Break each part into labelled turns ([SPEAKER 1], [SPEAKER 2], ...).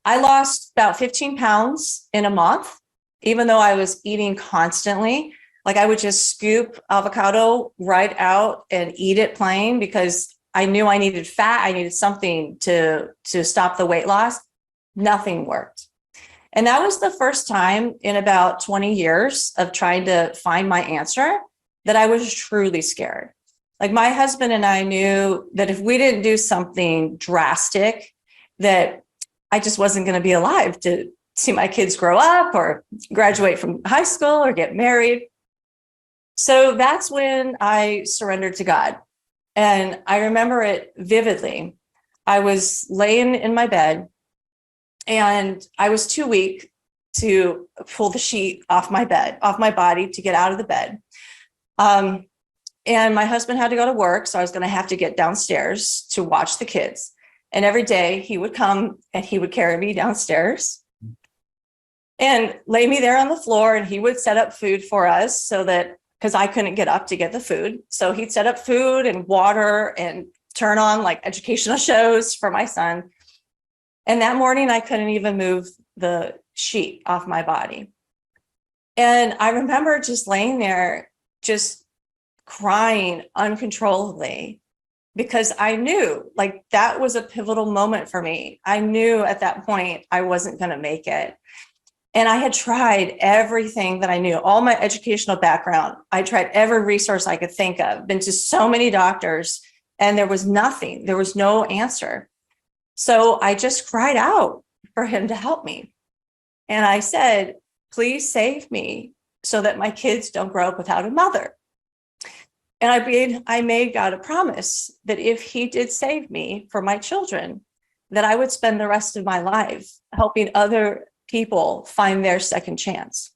[SPEAKER 1] I lost about 15 pounds in a month, even though I was eating constantly. Like I would just scoop avocado right out and eat it plain because I knew I needed fat. I needed something to stop the weight loss. Nothing worked. And that was the first time in about 20 years of trying to find my answer that I was truly scared. Like my husband and I knew that if we didn't do something drastic, that I just wasn't going to be alive to see my kids grow up or graduate from high school or get married. So that's when I surrendered to God. And I remember it vividly. I was laying in my bed and I was too weak to pull the sheet off my body to get out of the bed. And my husband had to go to work, so I was going to have to get downstairs to watch the kids. And every day he would come and he would carry me downstairs and lay me there on the floor, and he would set up food for us so that, because I couldn't get up to get the food. So he'd set up food and water and turn on like educational shows for my son. And that morning I couldn't even move the sheet off my body. And I remember just laying there, just crying uncontrollably, because I knew like that was a pivotal moment for me. I knew at that point I wasn't going to make it. And I had tried everything that I knew, all my educational background. I tried every resource I could think of, been to so many doctors, and there was nothing. There was no answer. So I just cried out for him to help me. And I said, please save me so that my kids don't grow up without a mother. And I made God a promise that if he did save me for my children, that I would spend the rest of my life helping other people find their second chance.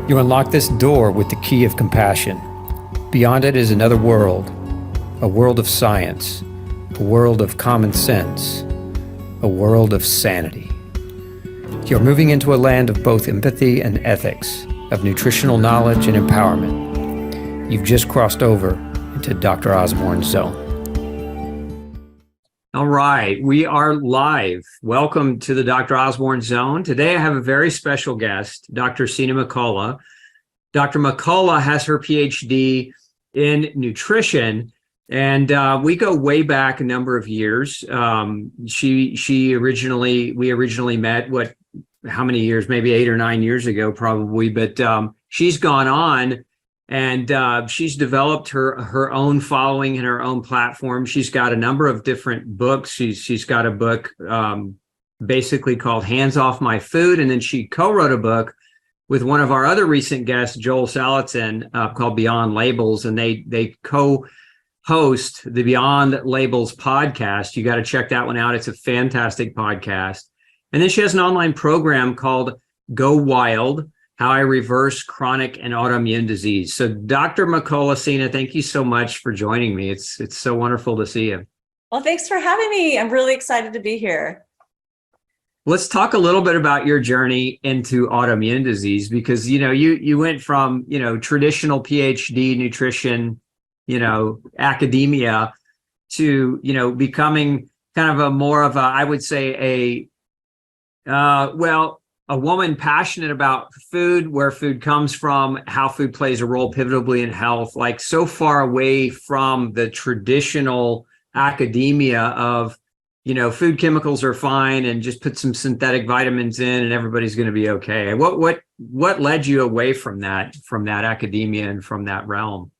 [SPEAKER 2] You unlock this door with the key of compassion. Beyond it is another world, a world of science, a world of common sense, a world of sanity. You're moving into a land of both empathy and ethics, of nutritional knowledge and empowerment. You've just crossed over into Dr. Osborne's zone. All right, we are live. Welcome to the Dr. Osborne Zone. Today I have a very special guest, Dr. Sina McCullough. Dr. McCullough has her PhD in nutrition, and we go way back a number of years. We originally met, how many years? Maybe 8 or 9 years ago, probably. But she's gone on. And she's developed her own following and her own platform. She's got a number of different books. She's got a book basically called Hands Off My Food. And then she co-wrote a book with one of our other recent guests, Joel Salatin, called Beyond Labels. And they co-host the Beyond Labels podcast. You got to check that one out. It's a fantastic podcast. And then she has an online program called Go Wild: How I Reverse Chronic and Autoimmune Disease. So Dr. McCullough, Sina, thank you so much for joining me. It's so wonderful to see you.
[SPEAKER 1] Well, thanks for having me. I'm really excited to be here.
[SPEAKER 2] Let's talk a little bit about your journey into autoimmune disease, because, you went from, traditional PhD nutrition, academia to, becoming kind of I would say a woman passionate about food, where food comes from, how food plays a role pivotably in health, like so far away from the traditional academia of, food chemicals are fine and just put some synthetic vitamins in and everybody's going to be okay. What led you away from that academia and from that realm?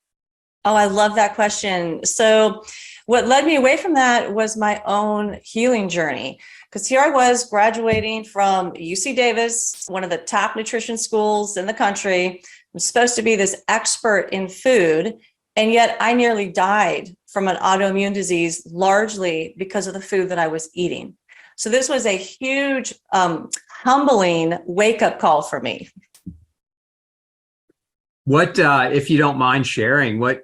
[SPEAKER 1] Oh, I love that question. So what led me away from that was my own healing journey. Because here I was graduating from UC Davis, one of the top nutrition schools in the country. I'm supposed to be this expert in food, and yet I nearly died from an autoimmune disease, largely because of the food that I was eating. So this was a huge, humbling wake-up call for me.
[SPEAKER 2] What, if you don't mind sharing, what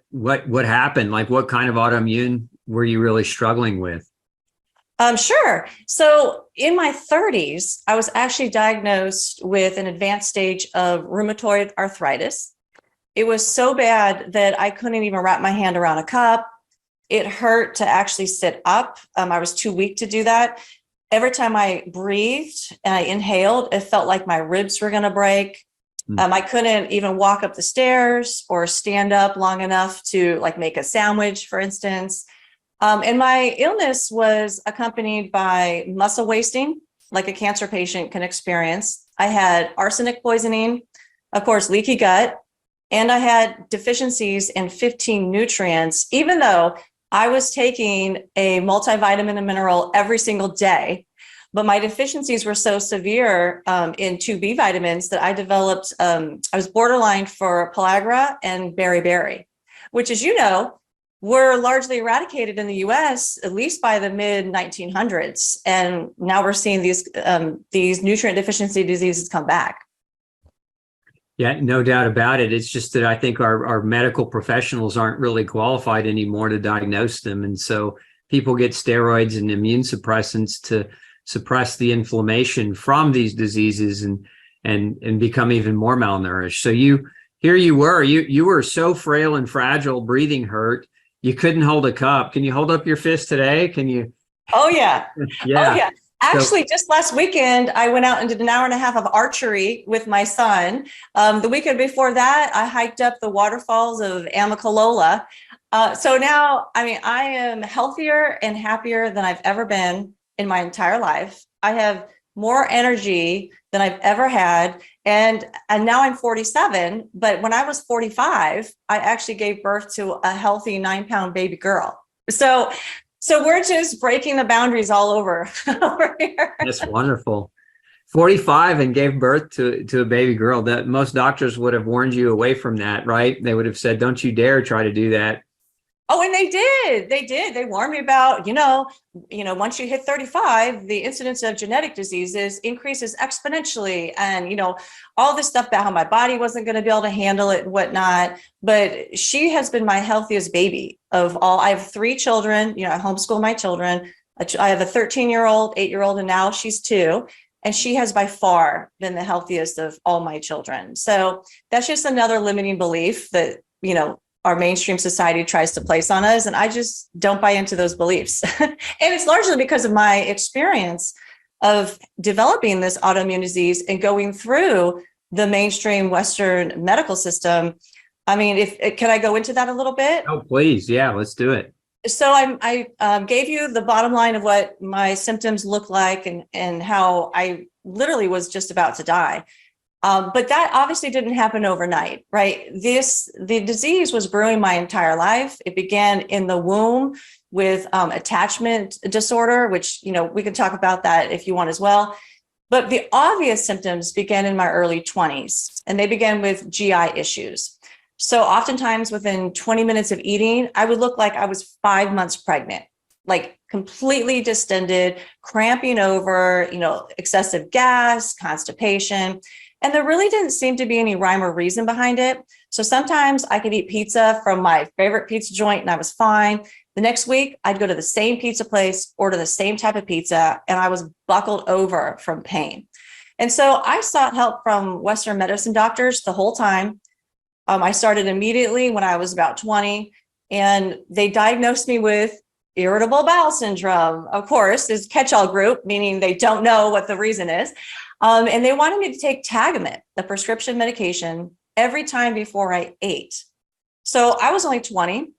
[SPEAKER 2] happened? Like, what kind of autoimmune were you really struggling with?
[SPEAKER 1] Sure. So in my 30s, I was actually diagnosed with an advanced stage of rheumatoid arthritis. It was so bad that I couldn't even wrap my hand around a cup. It hurt to actually sit up. I was too weak to do that. every time I breathed and I inhaled, it felt like my ribs were going to break. I couldn't even walk up the stairs or stand up long enough to like make a sandwich, for instance. And my illness was accompanied by muscle wasting, like a cancer patient can experience. I had arsenic poisoning, of course, leaky gut, and I had deficiencies in 15 nutrients, even though I was taking a multivitamin and mineral every single day. But my deficiencies were so severe in 2B vitamins that I developed, I was borderline for pellagra and beriberi, which, as you know, were largely eradicated in the US, at least by the mid 1900s. And now we're seeing these nutrient deficiency diseases come back.
[SPEAKER 2] Yeah, no doubt about it. It's just that I think our medical professionals aren't really qualified anymore to diagnose them. And so people get steroids and immune suppressants to suppress the inflammation from these diseases and become even more malnourished. So you were so frail and fragile, breathing hurt. You couldn't hold a cup. Can you hold up your fist today? Can you?
[SPEAKER 1] Oh, yeah.
[SPEAKER 2] Yeah.
[SPEAKER 1] Oh, yeah. Actually, just last weekend, I went out and did an hour and a half of archery with my son. The weekend before that, I hiked up the waterfalls of Amicalola. So now, I mean, I am healthier and happier than I've ever been in my entire life. I have more energy than I've ever had. And now I'm 47, but when I was 45, I actually gave birth to a healthy 9-pound baby girl. So we're just breaking the boundaries all over here.
[SPEAKER 2] That's wonderful. 45 and gave birth to a baby girl. That most doctors would have warned you away from that, right? They would have said, don't you dare try to do that.
[SPEAKER 1] Oh, and they did. They warned me about, once you hit 35, the incidence of genetic diseases increases exponentially. And, all this stuff about how my body wasn't going to be able to handle it and whatnot. But she has been my healthiest baby of all. I have 3 children, I homeschool my children. I have a 13-year-old, 8-year-old, and now she's 2. And she has by far been the healthiest of all my children. So that's just another limiting belief that, our mainstream society tries to place on us. And I just don't buy into those beliefs. And it's largely because of my experience of developing this autoimmune disease and going through the mainstream Western medical system. I mean, can I go into that a little bit?
[SPEAKER 2] Oh, please. Yeah, let's do it.
[SPEAKER 1] So I gave you the bottom line of what my symptoms look like and how I literally was just about to die. But that obviously didn't happen overnight, right? The disease was brewing my entire life. It began in the womb with attachment disorder, which, we can talk about that if you want as well. But the obvious symptoms began in my early 20s, and they began with GI issues. So oftentimes within 20 minutes of eating, I would look like I was 5 months pregnant, like completely distended, cramping over, excessive gas, constipation. And there really didn't seem to be any rhyme or reason behind it. So sometimes I could eat pizza from my favorite pizza joint and I was fine. The next week, I'd go to the same pizza place, order the same type of pizza, and I was buckled over from pain. And so I sought help from Western medicine doctors the whole time. I started immediately when I was about 20, and they diagnosed me with irritable bowel syndrome. Of course, this catch-all group, meaning they don't know what the reason is. And they wanted me to take Tagamet, the prescription medication, every time before I ate. So I was only 20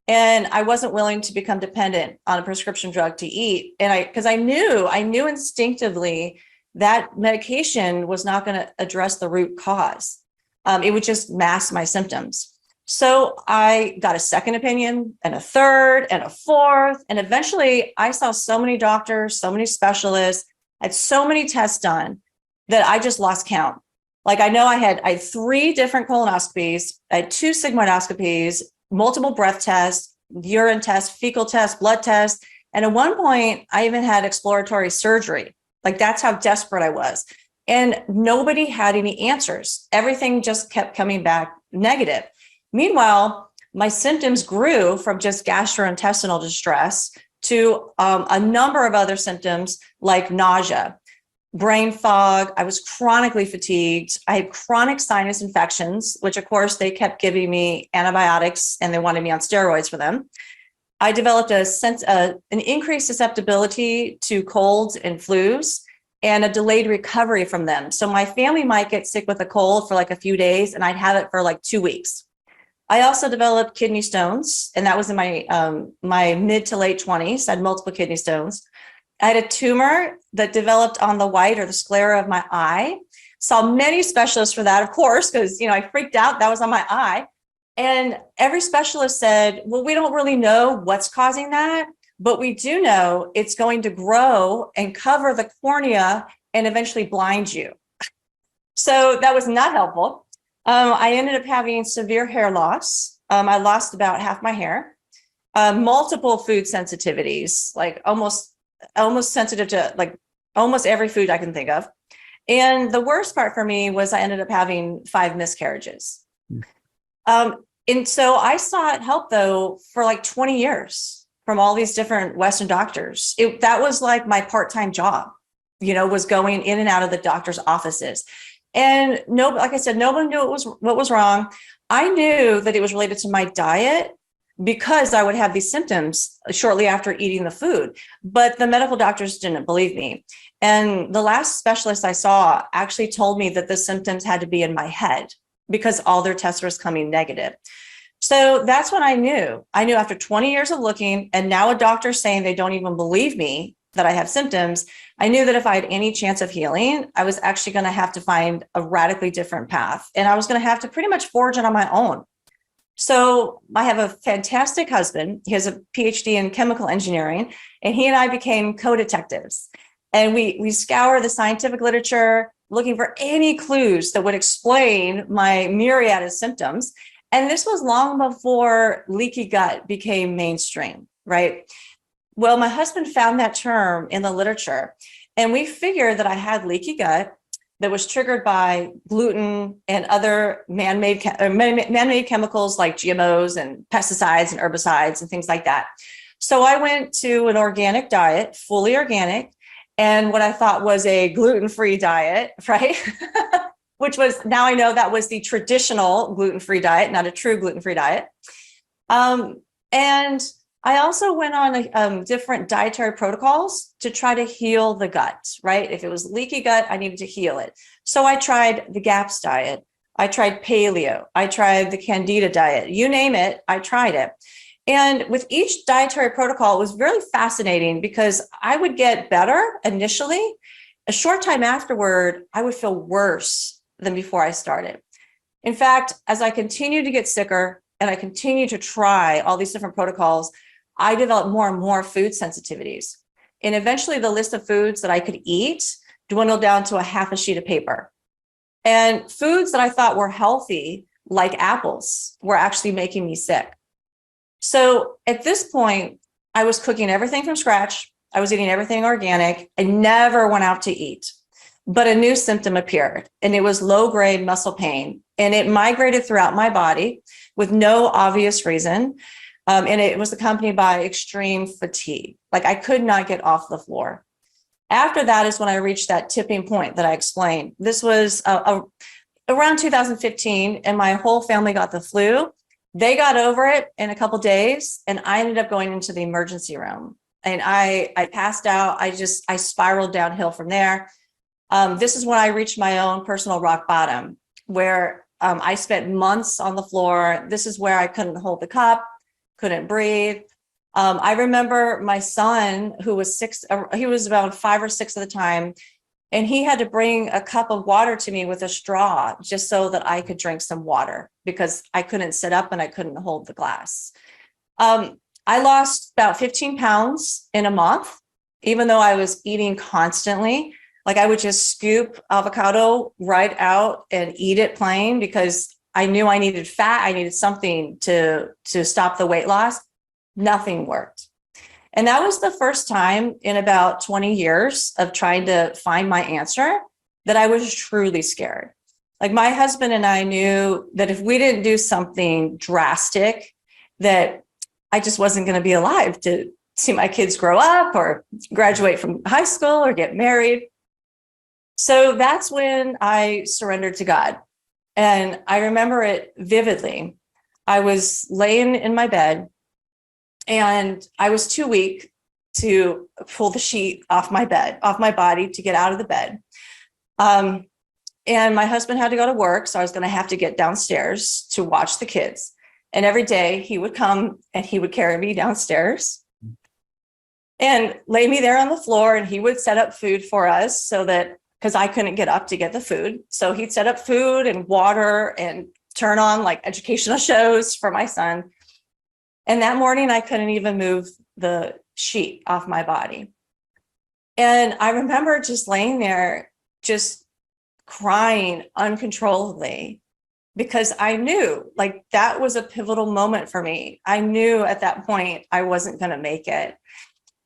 [SPEAKER 1] and I wasn't willing to become dependent on a prescription drug to eat. And because I knew instinctively that medication was not going to address the root cause. It would just mask my symptoms. So I got a second opinion and a third and a fourth. And eventually I saw so many doctors, so many specialists, had so many tests done that I just lost count. Like I know I had 3 different colonoscopies, I had 2 sigmoidoscopies, multiple breath tests, urine tests, fecal tests, blood tests. And at one point I even had exploratory surgery. Like that's how desperate I was. And nobody had any answers. Everything just kept coming back negative. Meanwhile, my symptoms grew from just gastrointestinal distress to a number of other symptoms like nausea, brain fog. I was chronically fatigued. I had chronic sinus infections, which of course they kept giving me antibiotics and they wanted me on steroids for them. I developed an increased susceptibility to colds and flus and a delayed recovery from them. So my family might get sick with a cold for like a few days, and I'd have it for like 2 weeks. I also developed kidney stones, and that was in my mid to late 20s. I had multiple kidney stones. I had a tumor that developed on the white or the sclera of my eye. Saw many specialists for that, of course, because I freaked out. That was on my eye. And every specialist said, well, we don't really know what's causing that, but we do know it's going to grow and cover the cornea and eventually blind you. So that was not helpful. I ended up having severe hair loss. I lost about half my hair, multiple food sensitivities, like almost sensitive to like almost every food I can think of. And the worst part for me was I ended up having 5 miscarriages. And so I sought help though for like 20 years from all these different Western doctors. That was like my part-time job, was going in and out of the doctor's offices. And like I said, nobody knew what was wrong. I knew that it was related to my diet because I would have these symptoms shortly after eating the food, but the medical doctors didn't believe me. And the last specialist I saw actually told me that the symptoms had to be in my head because all their tests was coming negative. So that's when I knew after 20 years of looking, and now a doctor saying they don't even believe me that I have symptoms, I knew that if I had any chance of healing, I was actually going to have to find a radically different path. And I was going to have to pretty much forge it on my own. So I have a fantastic husband. He has a PhD in chemical engineering, and he and I became co-detectives. And we scour the scientific literature, looking for any clues that would explain my myriad of symptoms. And this was long before leaky gut became mainstream, right? Well, my husband found that term in the literature, and we figured that I had leaky gut that was triggered by gluten and other man-made chemicals like GMOs and pesticides and herbicides and things like that. So I went to an organic diet, fully organic, and what I thought was a gluten-free diet, right? Which was, now I know that was the traditional gluten-free diet, not a true gluten-free diet. And I also went on different dietary protocols to try to heal the gut, right? If it was leaky gut, I needed to heal it. So I tried the GAPS diet. I tried paleo. I tried the Candida diet. You name it, I tried it. And with each dietary protocol, it was really fascinating because I would get better initially. A short time afterward, I would feel worse than before I started. In fact, as I continued to get sicker and I continued to try all these different protocols, I developed more and more food sensitivities. And eventually the list of foods that I could eat dwindled down to a half a sheet of paper. And foods that I thought were healthy, like apples, were actually making me sick. So at this point, I was cooking everything from scratch. I was eating everything organic. I never went out to eat. But a new symptom appeared, and it was low-grade muscle pain. And it migrated throughout my body with no obvious reason. And it was accompanied by extreme fatigue. Like I could not get off the floor. After that is when I reached that tipping point that I explained. This was around 2015, and my whole family got the flu. They got over it in a couple of days, and I ended up going into the emergency room. And I passed out. I spiraled downhill from there. This is when I reached my own personal rock bottom, where I spent months on the floor. This is where I couldn't hold the cup, couldn't breathe. I remember my son, who was 6, he was about 5 or 6 at the time, and he had to bring a cup of water to me with a straw just so that I could drink some water because I couldn't sit up and I couldn't hold the glass. I lost about 15 pounds in a month, even though I was eating constantly. Like I would just scoop avocado right out and eat it plain because I knew I needed fat. I needed something to stop the weight loss. Nothing worked. And that was the first time in about 20 years of trying to find my answer that I was truly scared. Like my husband and I knew that if we didn't do something drastic, that I just wasn't going to be alive to see my kids grow up or graduate from high school or get married. So that's when I surrendered to God. And I remember it vividly. I was laying in my bed And I was too weak to pull the sheet off my body to get out of the bed. And my husband had to go to work, so I was going to have to get downstairs to watch the kids. And every day he would come and he would carry me downstairs and lay me there on the floor, and he would set up food for us so that, because I couldn't get up to get the food. So he'd set up food and water and turn on like educational shows for my son. And that morning I couldn't even move the sheet off my body. And I remember just laying there, just crying uncontrollably, because I knew like that was a pivotal moment for me. I knew at that point I wasn't going to make it.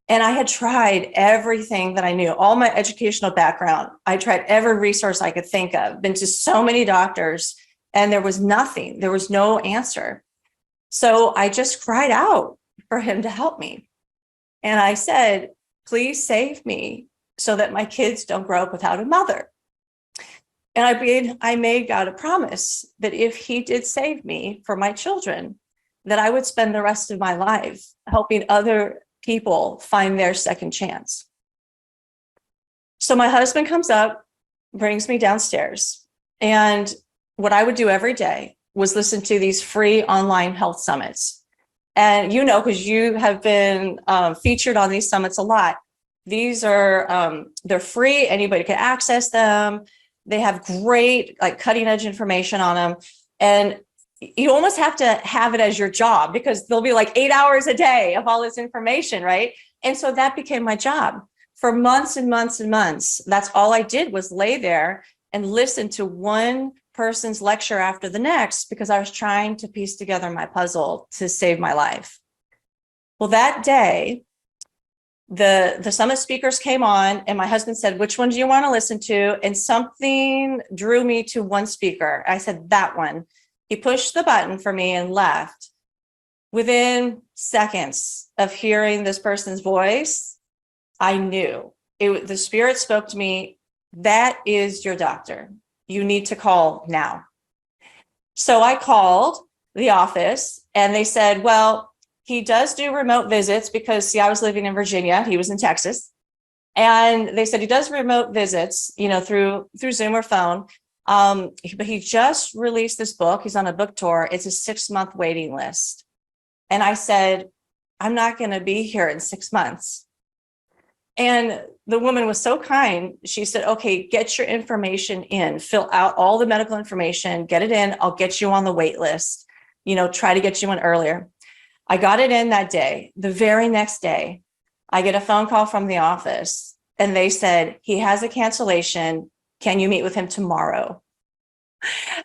[SPEAKER 1] And I had tried everything that I knew, all my educational background. I tried every resource I could think of, been to so many doctors, and there was nothing. There was no answer. So I just cried out for him to help me. And I said, please save me so that my kids don't grow up without a mother. And I made God a promise that if he did save me for my children, that I would spend the rest of my life helping other people find their second chance. So my husband comes up, brings me downstairs. And what I would do every day was listen to these free online health summits. And you know, because you have been featured on these summits a lot. These are, they're free. Anybody can access them. They have great, like cutting edge information on them. And you almost have to have it as your job, because there'll be like 8 hours a day of all this information, right? And so that became my job for months and months and months. That's all I did was lay there and listen to one person's lecture after the next, because I was trying to piece together my puzzle to save my life. Well, that day, the summit speakers came on, and my husband said, which one do you want to listen to? And something drew me to one speaker. I said, that one. He pushed the button for me and left. Within seconds of hearing this person's voice, I knew the spirit spoke to me. That is your doctor. You need to call now. So I called the office, and they said, well, he does do remote visits, because see, I was living in Virginia. He was in Texas. And they said he does remote visits, you know, through Zoom or phone. But he just released this book. He's on a book tour. It's a 6-month waiting list. And I said, I'm not going to be here in 6 months. And the woman was so kind. She said, okay, get your information in, fill out all the medical information, get it in. I'll get you on the wait list, you know, try to get you in earlier. I got it in that day. The very next day, I get a phone call from the office, and they said, he has a cancellation. Can you meet with him tomorrow?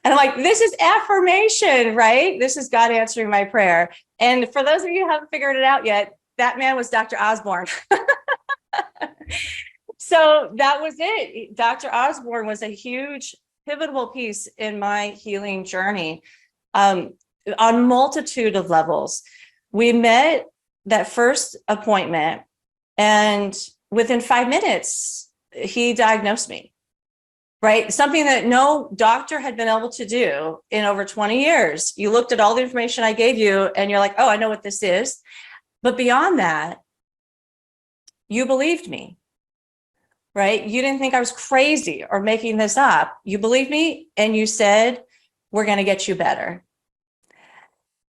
[SPEAKER 1] And I'm like, this is affirmation, right? This is God answering my prayer. And for those of you who haven't figured it out yet, that man was Dr. Osborne. So that was it. Dr. Osborne was a huge pivotal piece in my healing journey on multitude of levels. We met that first appointment, and within 5 minutes, he diagnosed me, right? Something that no doctor had been able to do in over 20 years. You looked at all the information I gave you, and you're like, oh, I know what this is. But beyond that, you believed me, right? You didn't think I was crazy or making this up. You believed me, and you said, we're going to get you better.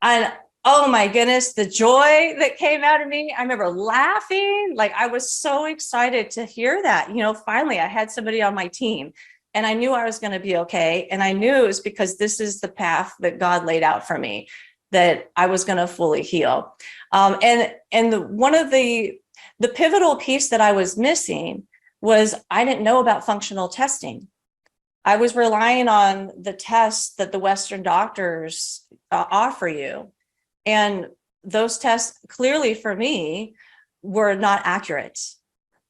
[SPEAKER 1] And oh my goodness, the joy that came out of me. I remember laughing. Like, I was so excited to hear that. You know, finally I had somebody on my team, and I knew I was going to be okay. And I knew it was because this is the path that God laid out for me, that I was going to fully heal. One of the pivotal piece that I was missing was I didn't know about functional testing. I was relying on the tests that the Western doctors offer you. And those tests clearly for me were not accurate,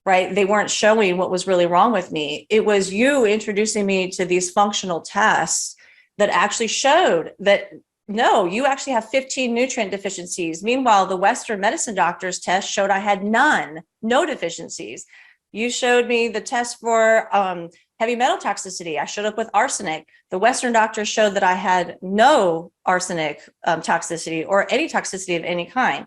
[SPEAKER 1] right? They weren't showing what was really wrong with me. It was you introducing me to these functional tests that actually showed that, no, you actually have 15 nutrient deficiencies. Meanwhile, the Western medicine doctor's test showed I had no deficiencies. You showed me the test for heavy metal toxicity. I showed up with arsenic. The Western doctors showed that I had no arsenic toxicity or any toxicity of any kind.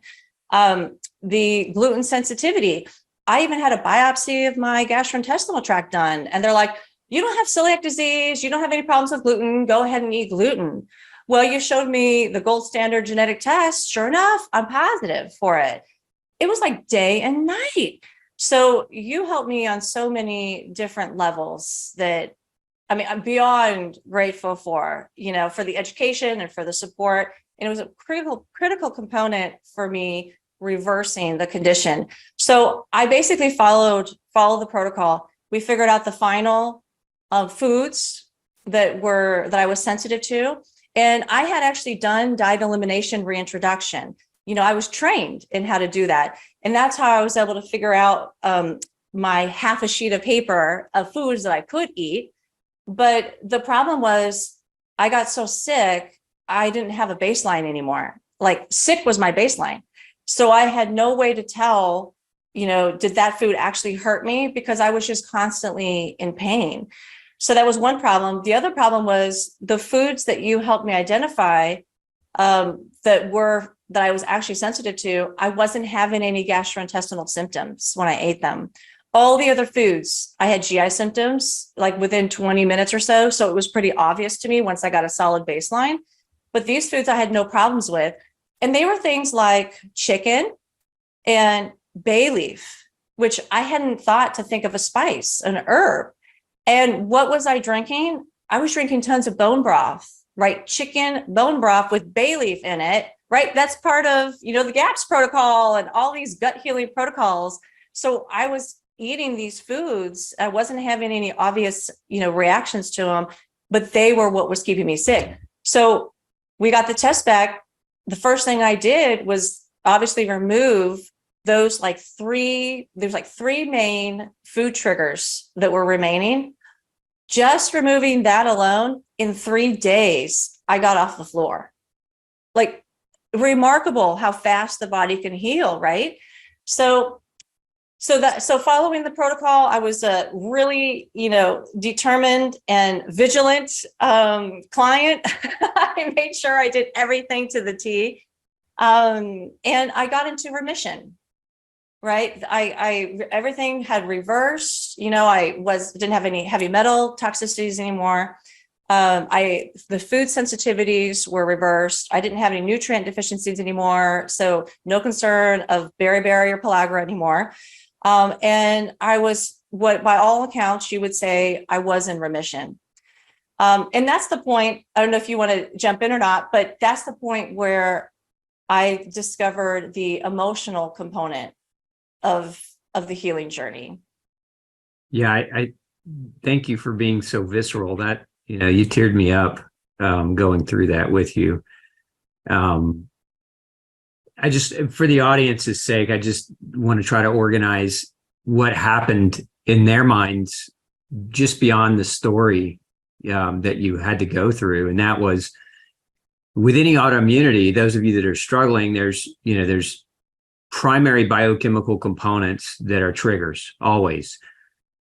[SPEAKER 1] the gluten sensitivity. I even had a biopsy of my gastrointestinal tract done, and they're like, you don't have celiac disease, you don't have any problems with gluten, go ahead and eat gluten. Well, you showed me the gold standard genetic test. Sure enough, I'm positive for it. It was like day and night. So you helped me on so many different levels that, I mean, I'm beyond grateful for, for the education and for the support. And it was a critical component for me reversing the condition. So I basically followed the protocol. We figured out the final foods that I was sensitive to. And I had actually done diet elimination reintroduction. I was trained in how to do that. And that's how I was able to figure out my half a sheet of paper of foods that I could eat. But the problem was I got so sick, I didn't have a baseline anymore. Like, sick was my baseline. So I had no way to tell, did that food actually hurt me? Because I was just constantly in pain. So that was one problem. The other problem was the foods that you helped me identify that I was actually sensitive to, I wasn't having any gastrointestinal symptoms when I ate them. All the other foods, I had GI symptoms like within 20 minutes or so. So it was pretty obvious to me once I got a solid baseline. But these foods I had no problems with. And they were things like chicken and bay leaf, which I hadn't thought to think of a spice, an herb. And what was I drinking? I was drinking tons of bone broth, right? Chicken bone broth with bay leaf in it, right? That's part of, the GAPS protocol and all these gut healing protocols. So I was eating these foods. I wasn't having any obvious, reactions to them, but they were what was keeping me sick. So we got the test back. The first thing I did was obviously remove there's like three main food triggers that were remaining. Just removing that alone, in 3 days, I got off the floor. Like, remarkable how fast the body can heal, right? So following the protocol, I was a really, determined and vigilant client. I made sure I did everything to the T. And I got into remission. Right. I everything had reversed. I didn't have any heavy metal toxicities anymore. The food sensitivities were reversed. I didn't have any nutrient deficiencies anymore. So no concern of beriberi or pellagra anymore. And I was, what by all accounts, you would say I was in remission. And that's the point. I don't know if you want to jump in or not, but that's the point where I discovered the emotional component of the healing journey.
[SPEAKER 2] Yeah, I thank you for being so visceral. That, you teared me up going through that with you. I just, for the audience's sake, I just want to try to organize what happened in their minds just beyond the story that you had to go through. And that was, with any autoimmunity, those of you that are struggling, there's primary biochemical components that are triggers always.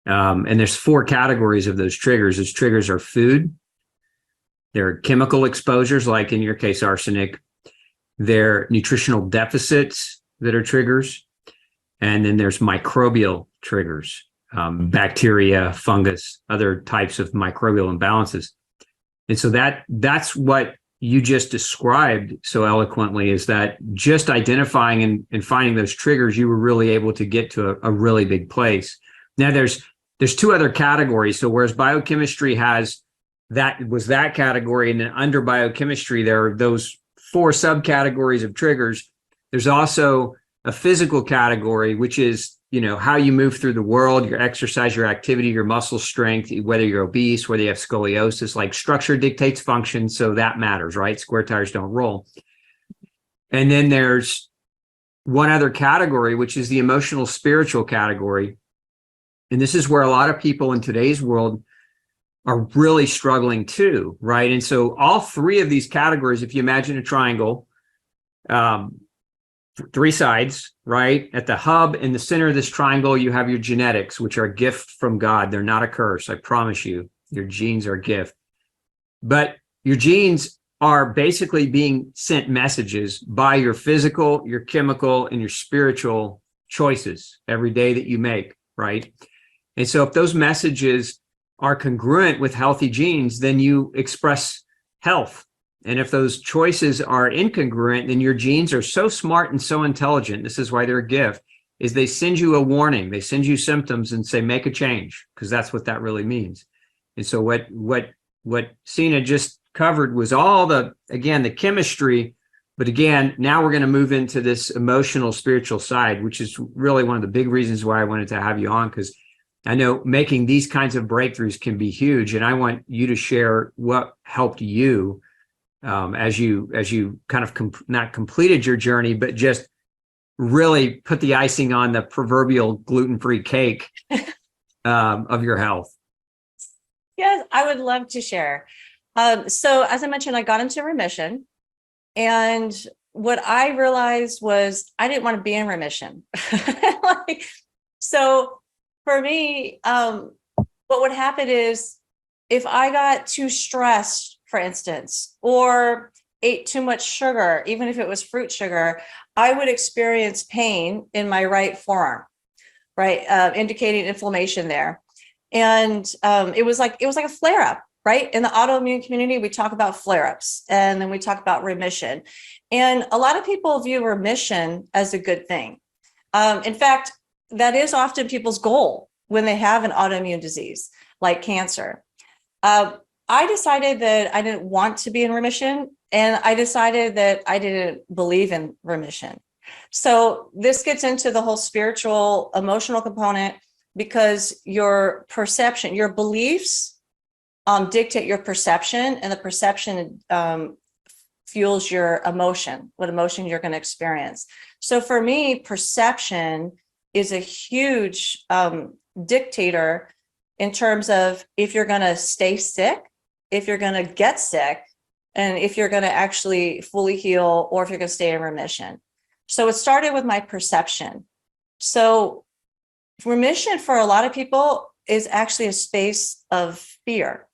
[SPEAKER 2] And there's 4 categories of those triggers. Those triggers are food. There are chemical exposures, like in your case, arsenic. There are nutritional deficits that are triggers. And then there's microbial triggers, bacteria, fungus, other types of microbial imbalances. And so that's what you just described so eloquently, is that just identifying and finding those triggers, you were really able to get to a really big place. Now there's 2 other categories. So whereas biochemistry has that category, and then under biochemistry, there are those 4 subcategories of triggers. There's also a physical category, which is, how you move through the world, your exercise, your activity, your muscle strength, whether you're obese, whether you have scoliosis, like structure dictates function. So that matters, right? Square tires don't roll. And then there's one other category, which is the emotional spiritual category. And this is where a lot of people in today's world are really struggling too, right? And so all 3 of these categories, if you imagine a triangle, 3 sides, right? At the hub in the center of this triangle, you have your genetics, which are a gift from God. They're not a curse. I promise you, your genes are a gift. But your genes are basically being sent messages by your physical, your chemical, and your spiritual choices every day that you make, right? And so if those messages are congruent with healthy genes, then you express health. And if those choices are incongruent, then your genes are so smart and so intelligent. This is why they're a gift, is they send you a warning. They send you symptoms and say, make a change, because that's what that really means. And so what Sina just covered was all the chemistry, but again, now we're going to move into this emotional, spiritual side, which is really one of the big reasons why I wanted to have you on, because I know making these kinds of breakthroughs can be huge. And I want you to share what helped you as you kind of not completed your journey, but just really put the icing on the proverbial gluten-free cake of your health.
[SPEAKER 1] Yes, I would love to share. So as I mentioned, I got into remission, and what I realized was I didn't want to be in remission. So for me, what would happen is if I got too stressed, for instance, or ate too much sugar, even if it was fruit sugar, I would experience pain in my right forearm, right, indicating inflammation there. And it was like a flare up, right? In the autoimmune community, we talk about flare ups, and then we talk about remission. And a lot of people view remission as a good thing. In fact, that is often people's goal when they have an autoimmune disease like cancer. I decided that I didn't want to be in remission, and I decided that I didn't believe in remission. So this gets into the whole spiritual, emotional component, because your perception, your beliefs dictate your perception, and the perception fuels your emotion, what emotion you're going to experience. So for me, perception is a huge dictator in terms of if you're going to stay sick, if you're going to get sick, and if you're going to actually fully heal, or if you're going to stay in remission. So it started with my perception. So remission for a lot of people is actually a space of fear,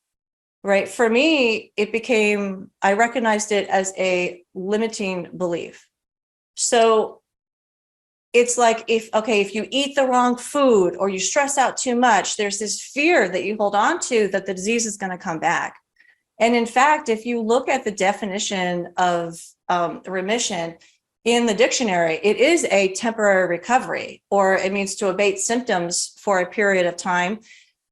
[SPEAKER 1] right? For me, I recognized it as a limiting belief. So it's like if you eat the wrong food or you stress out too much, there's this fear that you hold on to that the disease is going to come back. And in fact, if you look at the definition of remission in the dictionary, it is a temporary recovery, or it means to abate symptoms for a period of time.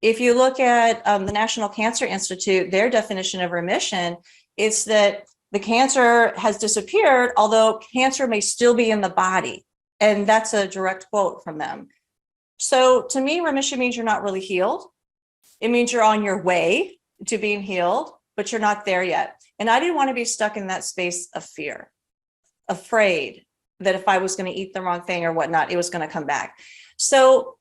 [SPEAKER 1] If you look at the National Cancer Institute, their definition of remission, it's that the cancer has disappeared, although cancer may still be in the body. And that's a direct quote from them. So to me, remission means you're not really healed. It means you're on your way to being healed, but you're not there yet. And I didn't want to be stuck in that space of fear, afraid that if I was going to eat the wrong thing or whatnot, it was going to come back. So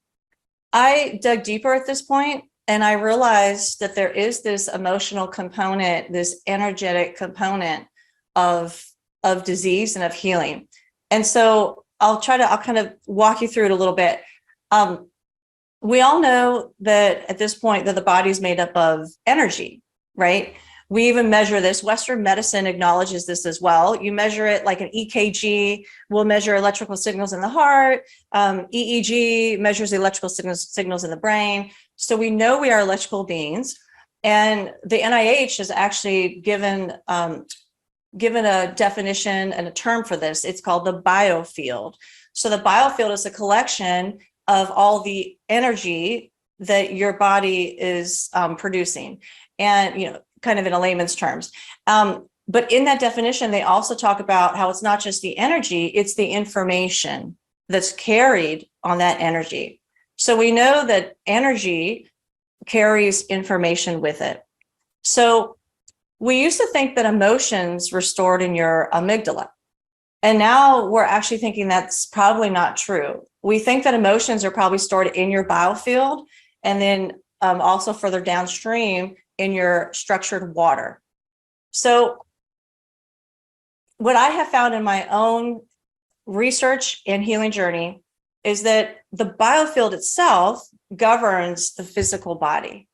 [SPEAKER 1] I dug deeper at this point, and I realized that there is this emotional component, this energetic component of disease and of healing. And so I'll kind of walk you through it a little bit. We all know that at this point that the body is made up of energy, right? We even measure this. Western medicine acknowledges this as well. You measure it like an EKG will measure electrical signals in the heart. EEG measures electrical signals in the brain. So we know we are electrical beings. And the NIH has actually given a definition and a term for this. It's called the biofield. So the biofield is a collection of all the energy that your body is producing. And, kind of in a layman's terms. But in that definition, they also talk about how it's not just the energy, it's the information that's carried on that energy. So we know that energy carries information with it. So we used to think that emotions were stored in your amygdala. And now we're actually thinking that's probably not true. We think that emotions are probably stored in your biofield, and then also further downstream in your structured water. So what I have found in my own research and healing journey is that the biofield itself governs the physical body,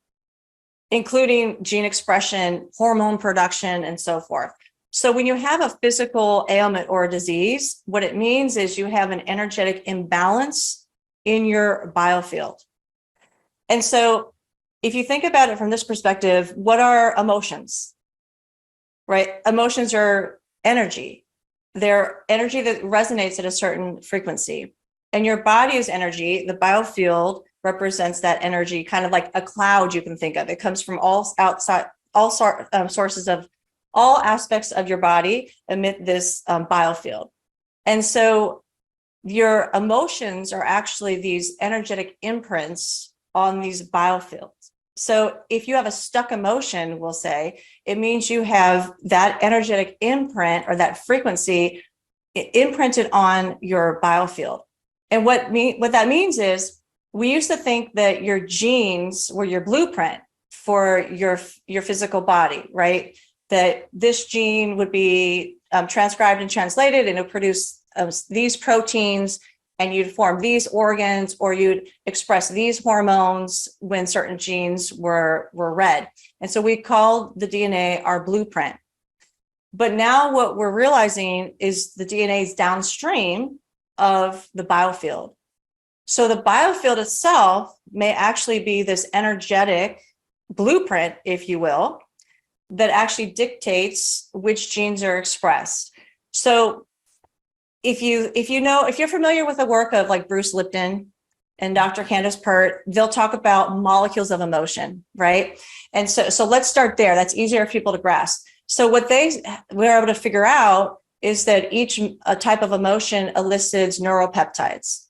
[SPEAKER 1] including gene expression, hormone production, and so forth. So when you have a physical ailment or a disease, what it means is you have an energetic imbalance in your biofield. And so if you think about it from this perspective, what are emotions, right? Emotions are energy. They're energy that resonates at a certain frequency. And your body is energy. The biofield represents that energy, kind of like a cloud you can think of. It comes from all sources of all aspects of your body emit this biofield. And so your emotions are actually these energetic imprints on these biofields. So if you have a stuck emotion, we'll say, it means you have that energetic imprint or that frequency imprinted on your biofield. And what that means is we used to think that your genes were your blueprint for your physical body, right? That this gene would be transcribed and translated and it would produce these proteins, and you'd form these organs, or you'd express these hormones when certain genes were read. And so we called the DNA our blueprint. But now what we're realizing is the DNA is downstream of the biofield. So the biofield itself may actually be this energetic blueprint, if you will, that actually dictates which genes are expressed. So if you're familiar with the work of like Bruce Lipton and Dr. Candace Pert, they'll talk about molecules of emotion, right? And so let's start there. That's easier for people to grasp. So what they were able to figure out is that each type of emotion elicits neuropeptides.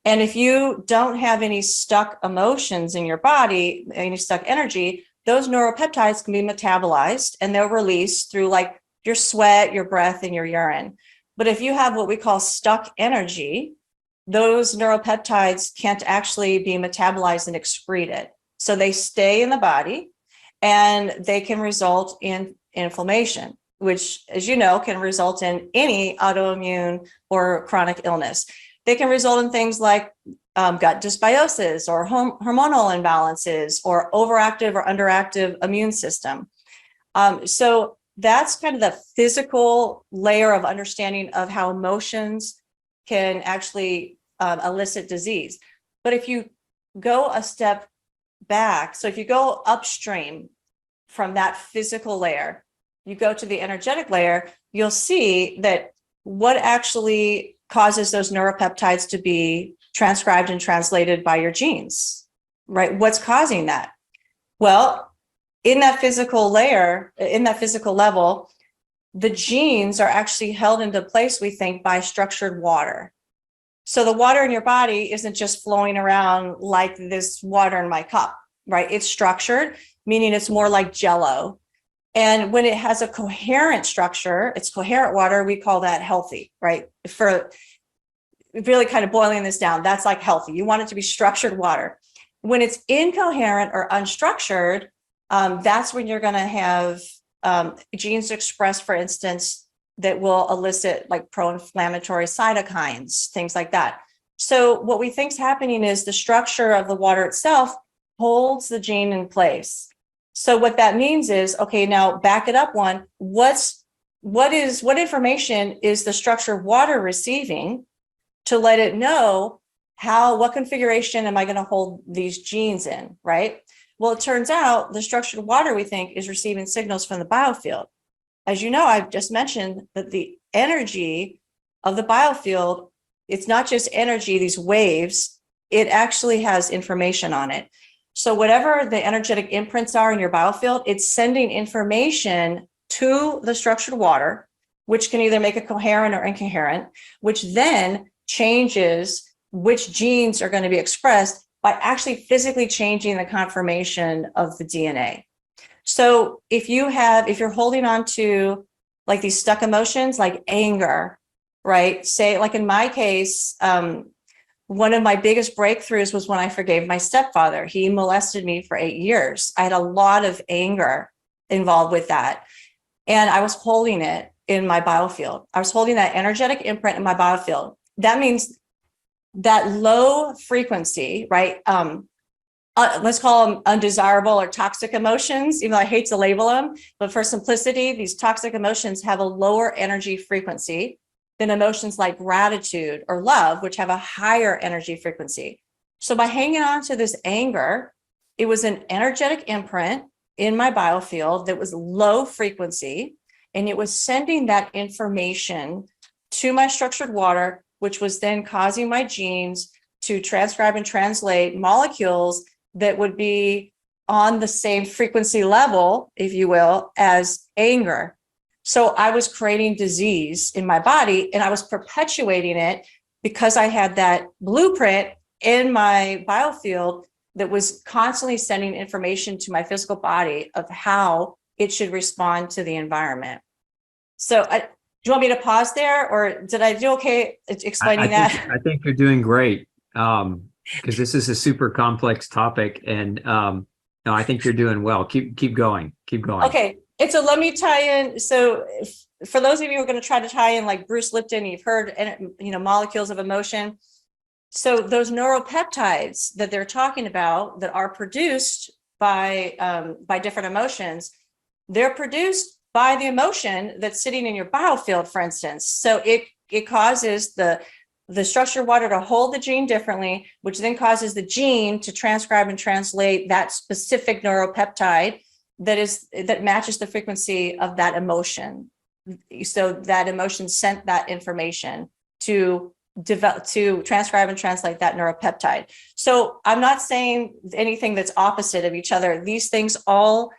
[SPEAKER 1] And if you don't have any stuck emotions in your body, any stuck energy, those neuropeptides can be metabolized and they're released through like your sweat, your breath, and your urine. But if you have what we call stuck energy, those neuropeptides can't actually be metabolized and excreted. So they stay in the body and they can result in inflammation, which, as you know, can result in any autoimmune or chronic illness. They can result in things like gut dysbiosis or hormonal imbalances or overactive or underactive immune system. So that's kind of the physical layer of understanding of how emotions can actually elicit disease. But if you go a step back, so if you go upstream from that physical layer, you go to the energetic layer, you'll see that what actually causes those neuropeptides to be transcribed and translated by your genes, right? What's causing that? Well, in that physical layer, in that physical level, the genes are actually held into place, we think, by structured water. So the water in your body isn't just flowing around like this water in my cup, right? It's structured, meaning it's more like Jell-O. And when it has a coherent structure, it's coherent water, we call that healthy, right? For really kind of boiling this down, that's like healthy. You want it to be structured water. When it's incoherent or unstructured, that's when you're going to have genes expressed, for instance, that will elicit like pro-inflammatory cytokines, things like that. So what we think is happening is the structure of the water itself holds the gene in place. So what that means is, okay, now back it up one. What information is the structured water receiving to let it know what configuration am I going to hold these genes in, right? Well, it turns out the structured water, we think, is receiving signals from the biofield. As you know, I've just mentioned that the energy of the biofield, it's not just energy, these waves, it actually has information on it. So whatever the energetic imprints are in your biofield, it's sending information to the structured water, which can either make it coherent or incoherent, which then changes which genes are going to be expressed by actually physically changing the conformation of the DNA. So if you're holding on to like these stuck emotions, like anger, right? Say, like in my case, one of my biggest breakthroughs was when I forgave my stepfather. He molested me for 8 years. I had a lot of anger involved with that. And I was holding it in my biofield. I was holding that energetic imprint in my biofield. That means that low frequency, right? let's call them undesirable or toxic emotions, even though I hate to label them. But for simplicity, these toxic emotions have a lower energy frequency than emotions like gratitude or love, which have a higher energy frequency. So by hanging on to this anger, it was an energetic imprint in my biofield that was low frequency, and it was sending that information to my structured water, which was then causing my genes to transcribe and translate molecules that would be on the same frequency level, if you will, as anger. So I was creating disease in my body, and I was perpetuating it because I had that blueprint in my biofield that was constantly sending information to my physical body of how it should respond to the environment. So do you want me to pause there, or did I do okay explaining that?
[SPEAKER 2] I think you're doing great, because this is a super complex topic, and no, I think you're doing well. Keep going.
[SPEAKER 1] Okay. And so let me tie in. So for those of you who are going to try to tie in like Bruce Lipton, you've heard, molecules of emotion. So those neuropeptides that they're talking about that are produced by different emotions, they're produced by the emotion that's sitting in your biofield, for instance. So it causes the structured water to hold the gene differently, which then causes the gene to transcribe and translate that specific neuropeptide that matches the frequency of that emotion. So that emotion sent that information to transcribe and translate that neuropeptide. So I'm not saying anything that's opposite of each other. These things all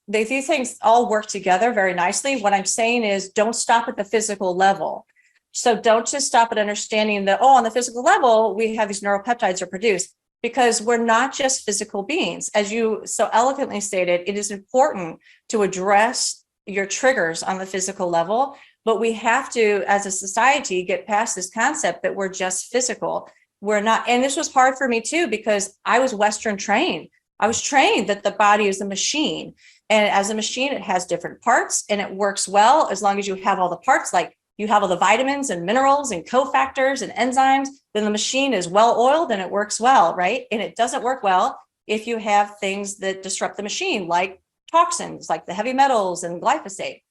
[SPEAKER 1] these things all work together very nicely. What I'm saying is don't stop at the physical level. So don't just stop at understanding that, on the physical level, we have these neuropeptides are produced, because we're not just physical beings. As you so eloquently stated, it is important to address your triggers on the physical level, but we have to, as a society, get past this concept that we're just physical. We're not. And this was hard for me too, because I was Western trained. I was trained that the body is a machine. And as a machine, it has different parts and it works well as long as you have all the parts, like you have all the vitamins and minerals and cofactors and enzymes, then the machine is well oiled and it works well, right? And it doesn't work well if you have things that disrupt the machine, like toxins, like the heavy metals and glyphosate.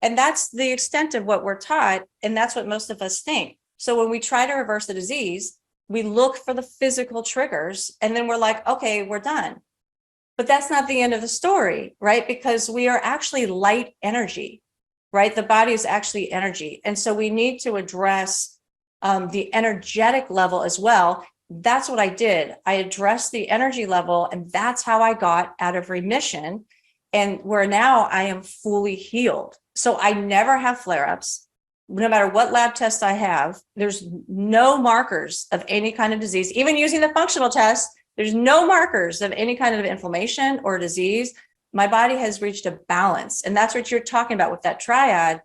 [SPEAKER 1] And that's the extent of what we're taught. And that's what most of us think. So when we try to reverse the disease, we look for the physical triggers and then we're like, okay, we're done. But that's not the end of the story, right? Because we are actually light energy, right? The body is actually energy. And so we need to address the energetic level as well. That's what I did. I addressed the energy level, and that's how I got out of remission, and where now I am fully healed. So I never have flare-ups. No matter what lab test I have, there's no markers of any kind of disease. Even using the functional test, there's no markers of any kind of inflammation or disease. My body has reached a balance. And that's what you're talking about with that triad.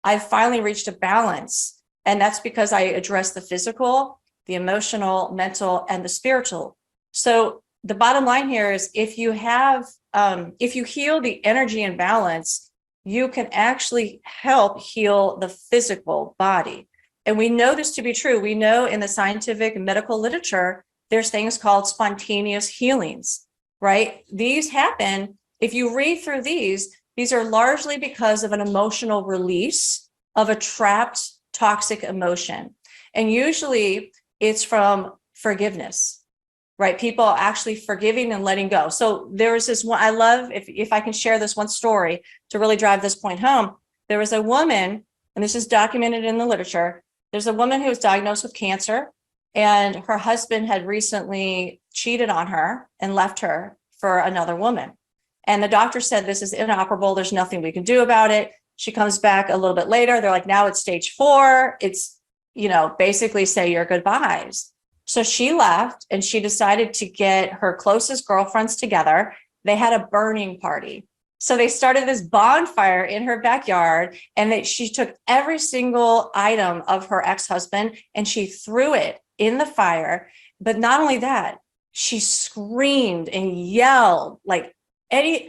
[SPEAKER 1] I finally reached a balance. And that's because I addressed the physical, the emotional, mental, and the spiritual. So the bottom line here is if you heal the energy imbalance, you can actually help heal the physical body. And we know this to be true. We know in the scientific and medical literature, there's things called spontaneous healings, right? These happen. If you read through these are largely because of an emotional release of a trapped toxic emotion. And usually it's from forgiveness, right? People actually forgiving and letting go. So there's this one, I love, if I can share this one story to really drive this point home. There was a woman, and this is documented in the literature. There's a woman who was diagnosed with cancer, and her husband had recently cheated on her and left her for another woman. And the doctor said, this is inoperable. There's nothing we can do about it. She comes back a little bit later. They're like, now it's stage 4. It's, basically say your goodbyes. So she left and she decided to get her closest girlfriends together. They had a burning party. So they started this bonfire in her backyard, and she took every single item of her ex-husband and she threw it in the fire. But not only that, she screamed and yelled, like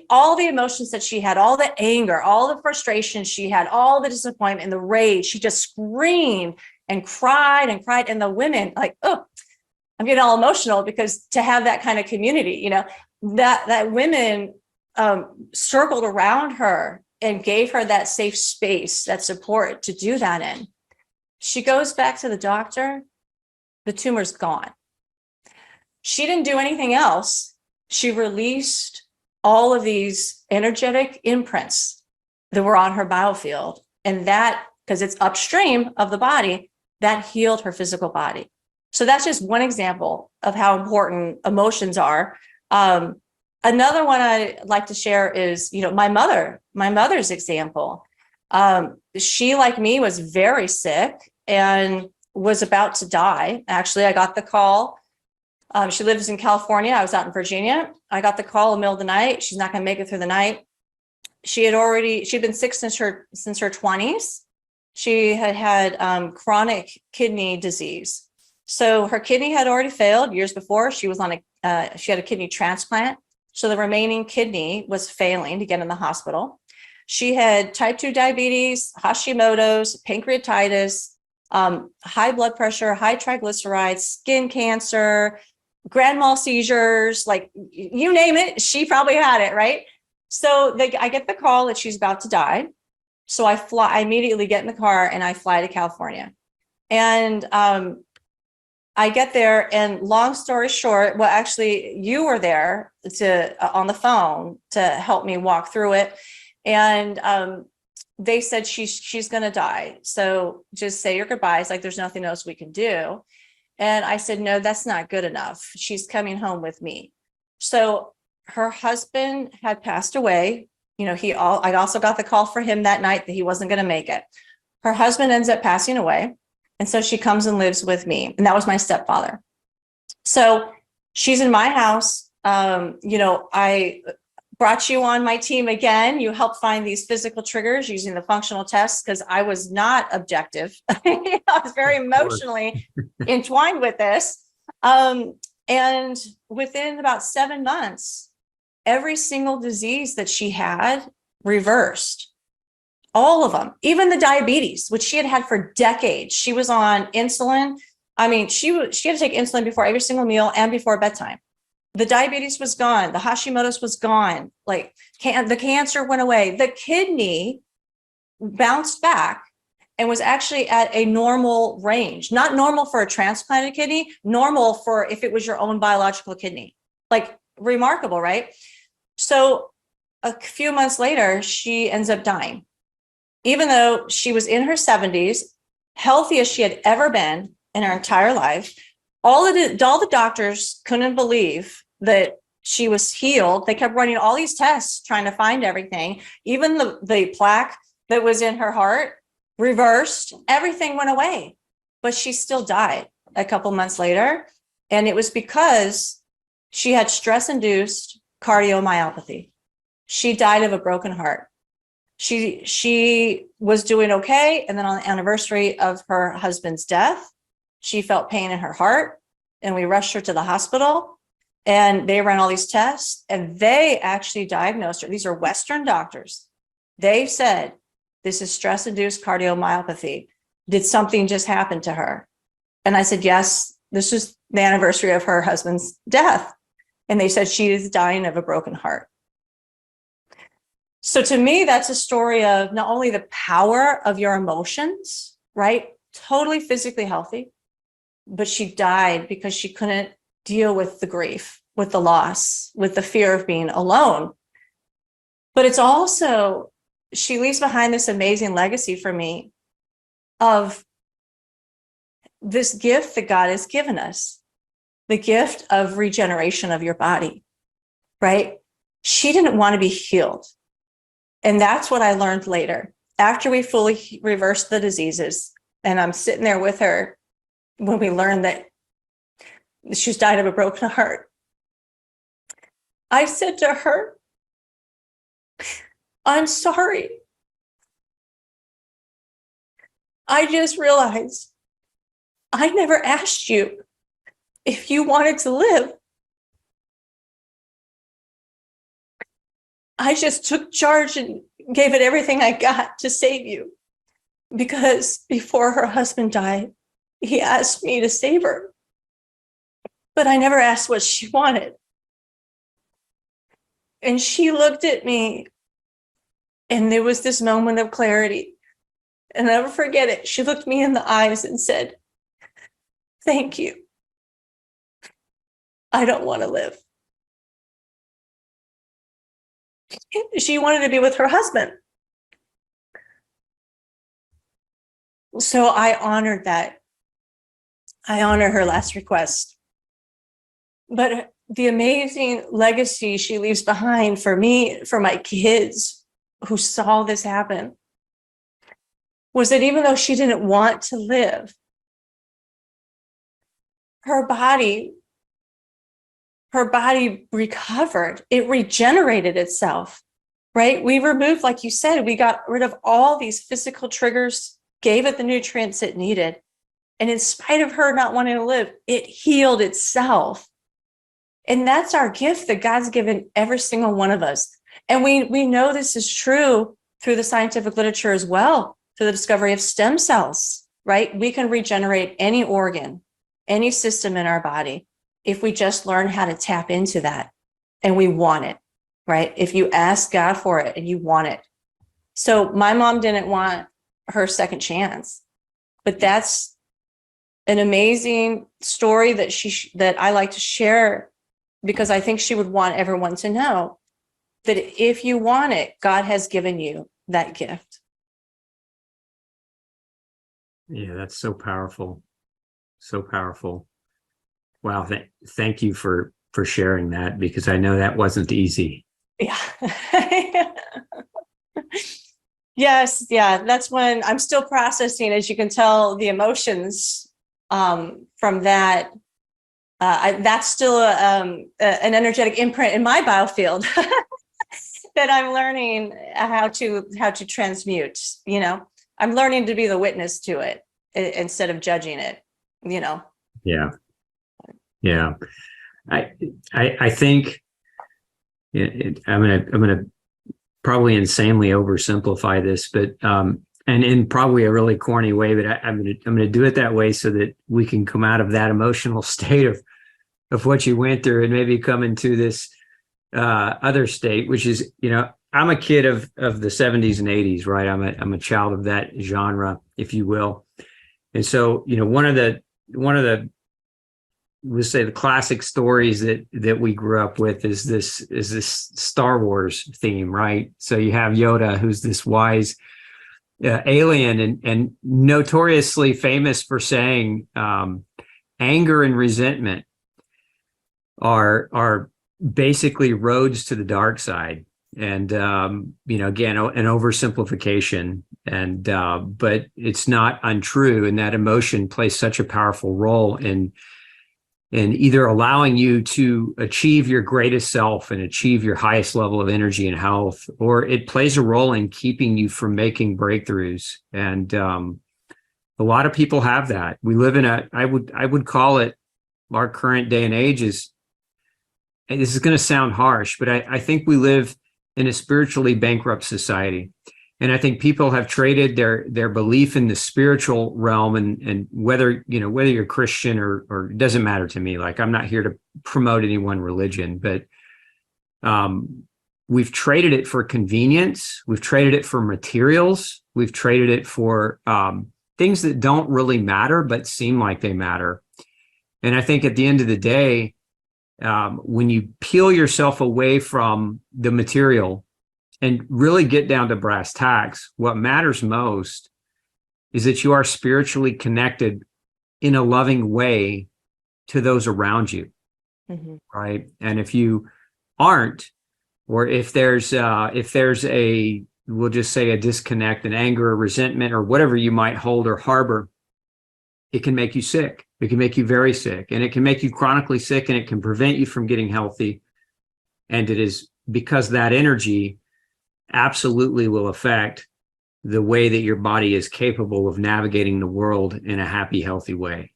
[SPEAKER 1] all the emotions that she had, all the anger, all the frustration she had, all the disappointment and the rage. She just screamed and cried. And the women like, oh, I'm getting all emotional because to have that kind of community, you know, that women circled around her and gave her that safe space, that support to do that in. She goes back to the doctor, the tumor's gone. She didn't do anything else. She released all of these energetic imprints that were on her biofield. And that, because it's upstream of the body, that healed her physical body. So that's just one example of how important emotions are. Another one I'd like to share is, you know, my mother's example. She, like me, was very sick and was about to die. Actually, I got the call. She lives in California. I was out in Virginia. I got the call in the middle of the night. She's not going to make it through the night. She'd been sick since her 20s. She had chronic kidney disease. So her kidney had already failed years before. She was on she had a kidney transplant. So the remaining kidney was failing to get in the hospital. She had type 2 diabetes, Hashimoto's, pancreatitis, high blood pressure, high triglycerides, skin cancer, grand mal seizures, like you name it, she probably had it, right? So I get the call that she's about to die. So I immediately get in the car and I fly to California. And I get there, and long story short, well, actually, you were there on the phone to help me walk through it. And they said she's going to die. So just say your goodbyes. Like there's nothing else we can do. And I said, no, that's not good enough. She's coming home with me. So her husband had passed away. You know, I also got the call for him that night that he wasn't going to make it. Her husband ends up passing away. And so she comes and lives with me. And that was my stepfather. So she's in my house. You know, I brought you on my team again. You helped find these physical triggers using the functional tests because I was not objective. I was very emotionally entwined with this. And within about 7 months, every single disease that she had reversed. All of them, even the diabetes, which she had had for decades. She was on insulin. I mean, she had to take insulin before every single meal and before bedtime. The diabetes was gone. The Hashimoto's was gone. Like the cancer went away. The kidney bounced back and was actually at a normal range, not normal for a transplanted kidney, normal for if it was your own biological kidney. Like remarkable, right? So a few months later, she ends up dying. Even though she was in her 70s, healthy as she had ever been in her entire life, all the doctors couldn't believe that she was healed. They kept running all these tests trying to find everything. Even the plaque that was in her heart reversed, everything went away, but she still died a couple months later. And it was because she had stress-induced cardiomyopathy. She died of a broken heart. She was doing okay. And then on the anniversary of her husband's death, she felt pain in her heart and we rushed her to the hospital and they ran all these tests and they actually diagnosed her. These are Western doctors. They said, this is stress-induced cardiomyopathy. Did something just happen to her? And I said, yes, this is the anniversary of her husband's death. And they said she is dying of a broken heart. So to me, that's a story of not only the power of your emotions, right? Totally physically healthy, but she died because she couldn't deal with the grief, with the loss, with the fear of being alone. But it's also, she leaves behind this amazing legacy for me of this gift that God has given us, the gift of regeneration of your body, right? She didn't want to be healed. And that's what I learned later. After we fully reversed the diseases, and I'm sitting there with her when we learned that she's died of a broken heart, I said to her, I'm sorry. I just realized I never asked you if you wanted to live. I just took charge and gave it everything I got to save you. Because before her husband died, he asked me to save her. but I never asked what she wanted. And she looked at me, and there was this moment of clarity. And I'll never forget it. She looked me in the eyes and said, "Thank you. I don't want to live." She wanted to be with her husband. So I honored that. I honor her last request. But the amazing legacy she leaves behind for me, for my kids who saw this happen, was that even though she didn't want to live, her body recovered. It regenerated itself, right? We removed, like you said, we got rid of all these physical triggers, gave it the nutrients it needed. And in spite of her not wanting to live, it healed itself. And that's our gift that God's given every single one of us. And we know this is true through the scientific literature as well, through the discovery of stem cells, right? We can regenerate any organ, any system in our body, if we just learn how to tap into that and we want it, right? If you ask God for it and you want it. So my mom didn't want her second chance, but that's an amazing story that I like to share, because I think she would want everyone to know that if you want it, God has given you that gift.
[SPEAKER 2] Yeah, that's so powerful. So powerful. Wow. Thank you for sharing that, because I know that wasn't easy.
[SPEAKER 1] Yeah. Yes. Yeah. That's when I'm still processing, as you can tell, the emotions from that. That's still an energetic imprint in my biofield that I'm learning how to transmute. You know, I'm learning to be the witness to it instead of judging it. You know.
[SPEAKER 2] Yeah. Yeah. I think I'm gonna probably insanely oversimplify this, but and in probably a really corny way, but I'm gonna do it that way so that we can come out of that emotional state of what you went through and maybe come into this other state, which is, you know, I'm a kid of the 70s and 80s, right? I'm a child of that genre, if you will. And so, you know, one of the let's say the classic stories that we grew up with is this Star Wars theme, right? So you have Yoda, who's this wise alien and notoriously famous for saying anger and resentment are basically roads to the dark side. And you know, again, an oversimplification, and but it's not untrue, and that emotion plays such a powerful role in either allowing you to achieve your greatest self and achieve your highest level of energy and health, or it plays a role in keeping you from making breakthroughs. And a lot of people have that. We live in I would call it, our current day and age is, and this is going to sound harsh, but I think we live in a spiritually bankrupt society. And I think people have traded their belief in the spiritual realm, and whether you're Christian or it doesn't matter to me. Like, I'm not here to promote any one religion, but we've traded it for convenience. We've traded it for materials. We've traded it for things that don't really matter, but seem like they matter. And I think at the end of the day, when you peel yourself away from the material and really get down to brass tacks, what matters most is that you are spiritually connected in a loving way to those around you, right? And if you aren't, or if there's a, we'll just say, a disconnect, an anger, or resentment, or whatever you might hold or harbor, it can make you sick. It can make you very sick, and it can make you chronically sick, and it can prevent you from getting healthy. And it is because that energy absolutely will affect the way that your body is capable of navigating the world in a happy, healthy way.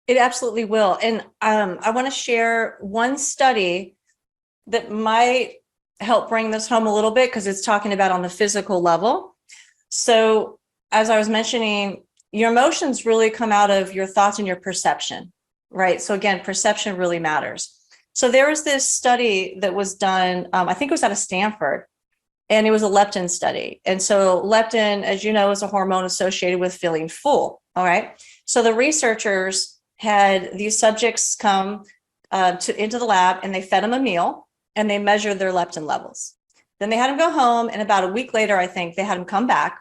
[SPEAKER 1] It absolutely will. And I want to share one study that might help bring this home a little bit, because it's talking about on the physical level. So as I was mentioning, your emotions really come out of your thoughts and your perception, right? So again, perception really matters. So there was this study that was done, I think it was out of Stanford, and it was a leptin study. And so leptin, as you know, is a hormone associated with feeling full. All right. So the researchers had these subjects come into the lab, and they fed them a meal, and they measured their leptin levels. Then they had them go home, and about a week later, I think, they had them come back,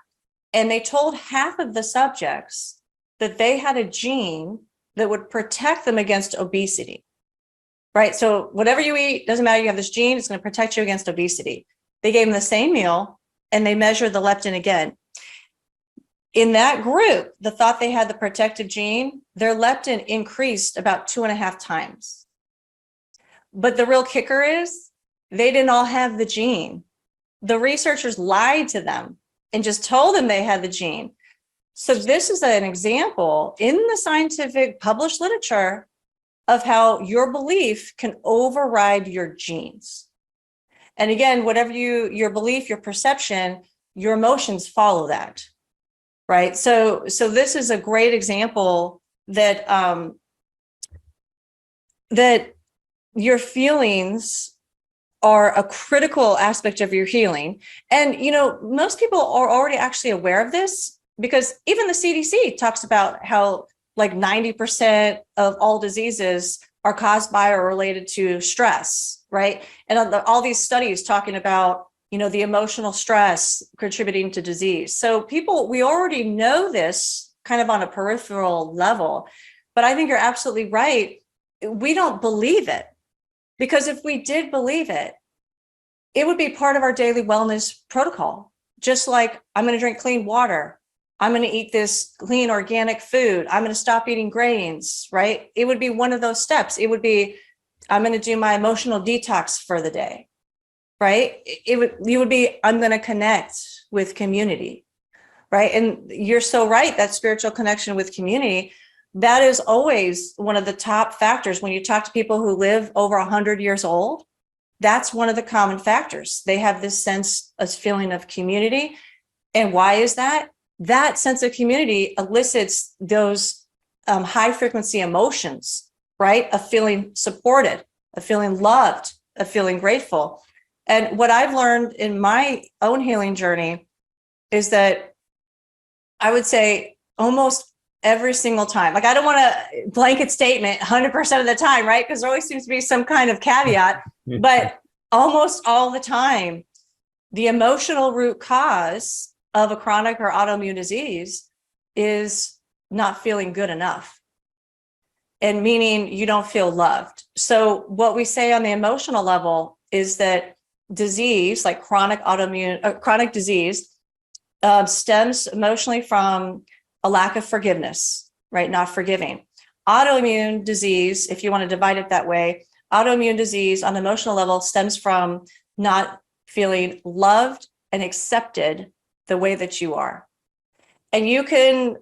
[SPEAKER 1] and they told half of the subjects that they had a gene that would protect them against obesity. Right. So whatever you eat, doesn't matter. You have this gene, it's going to protect you against obesity. They gave them the same meal, and they measured the leptin again. In that group that thought they had the protective gene, their leptin increased about 2.5 times. But the real kicker is they didn't all have the gene. The researchers lied to them and just told them they had the gene. So this is an example in the scientific published literature of how your belief can override your genes. And again, whatever your belief, your perception, your emotions follow that, right? So this is a great example that that your feelings are a critical aspect of your healing. And, most people are already actually aware of this, because even the CDC talks about how like 90% of all diseases are caused by or related to stress, right? And all these studies talking about, the emotional stress contributing to disease. So we already know this kind of on a peripheral level, but I think you're absolutely right. We don't believe it, because if we did believe it, it would be part of our daily wellness protocol. Just like, I'm going to drink clean water, I'm going to eat this clean organic food, I'm going to stop eating grains, right? It would be one of those steps. It would be, I'm going to do my emotional detox for the day, right? You would be, I'm going to connect with community, right? And you're so right, that spiritual connection with community, that is always one of the top factors. When you talk to people who live over 100 years old, that's one of the common factors. They have this sense of feeling of community. And why is that? That sense of community elicits those high frequency emotions, right? Of feeling supported, of feeling loved, of feeling grateful. And what I've learned in my own healing journey is that I would say almost every single time, like, I don't want a blanket statement 100% of the time, right? Because there always seems to be some kind of caveat, but almost all the time, the emotional root cause of a chronic or autoimmune disease is not feeling good enough. And meaning you don't feel loved. So what we say on the emotional level is that disease, like chronic disease, stems emotionally from a lack of forgiveness, right? Not forgiving. Autoimmune disease, if you want to divide it that way, autoimmune disease on the emotional level stems from not feeling loved and accepted the way that you are. And you can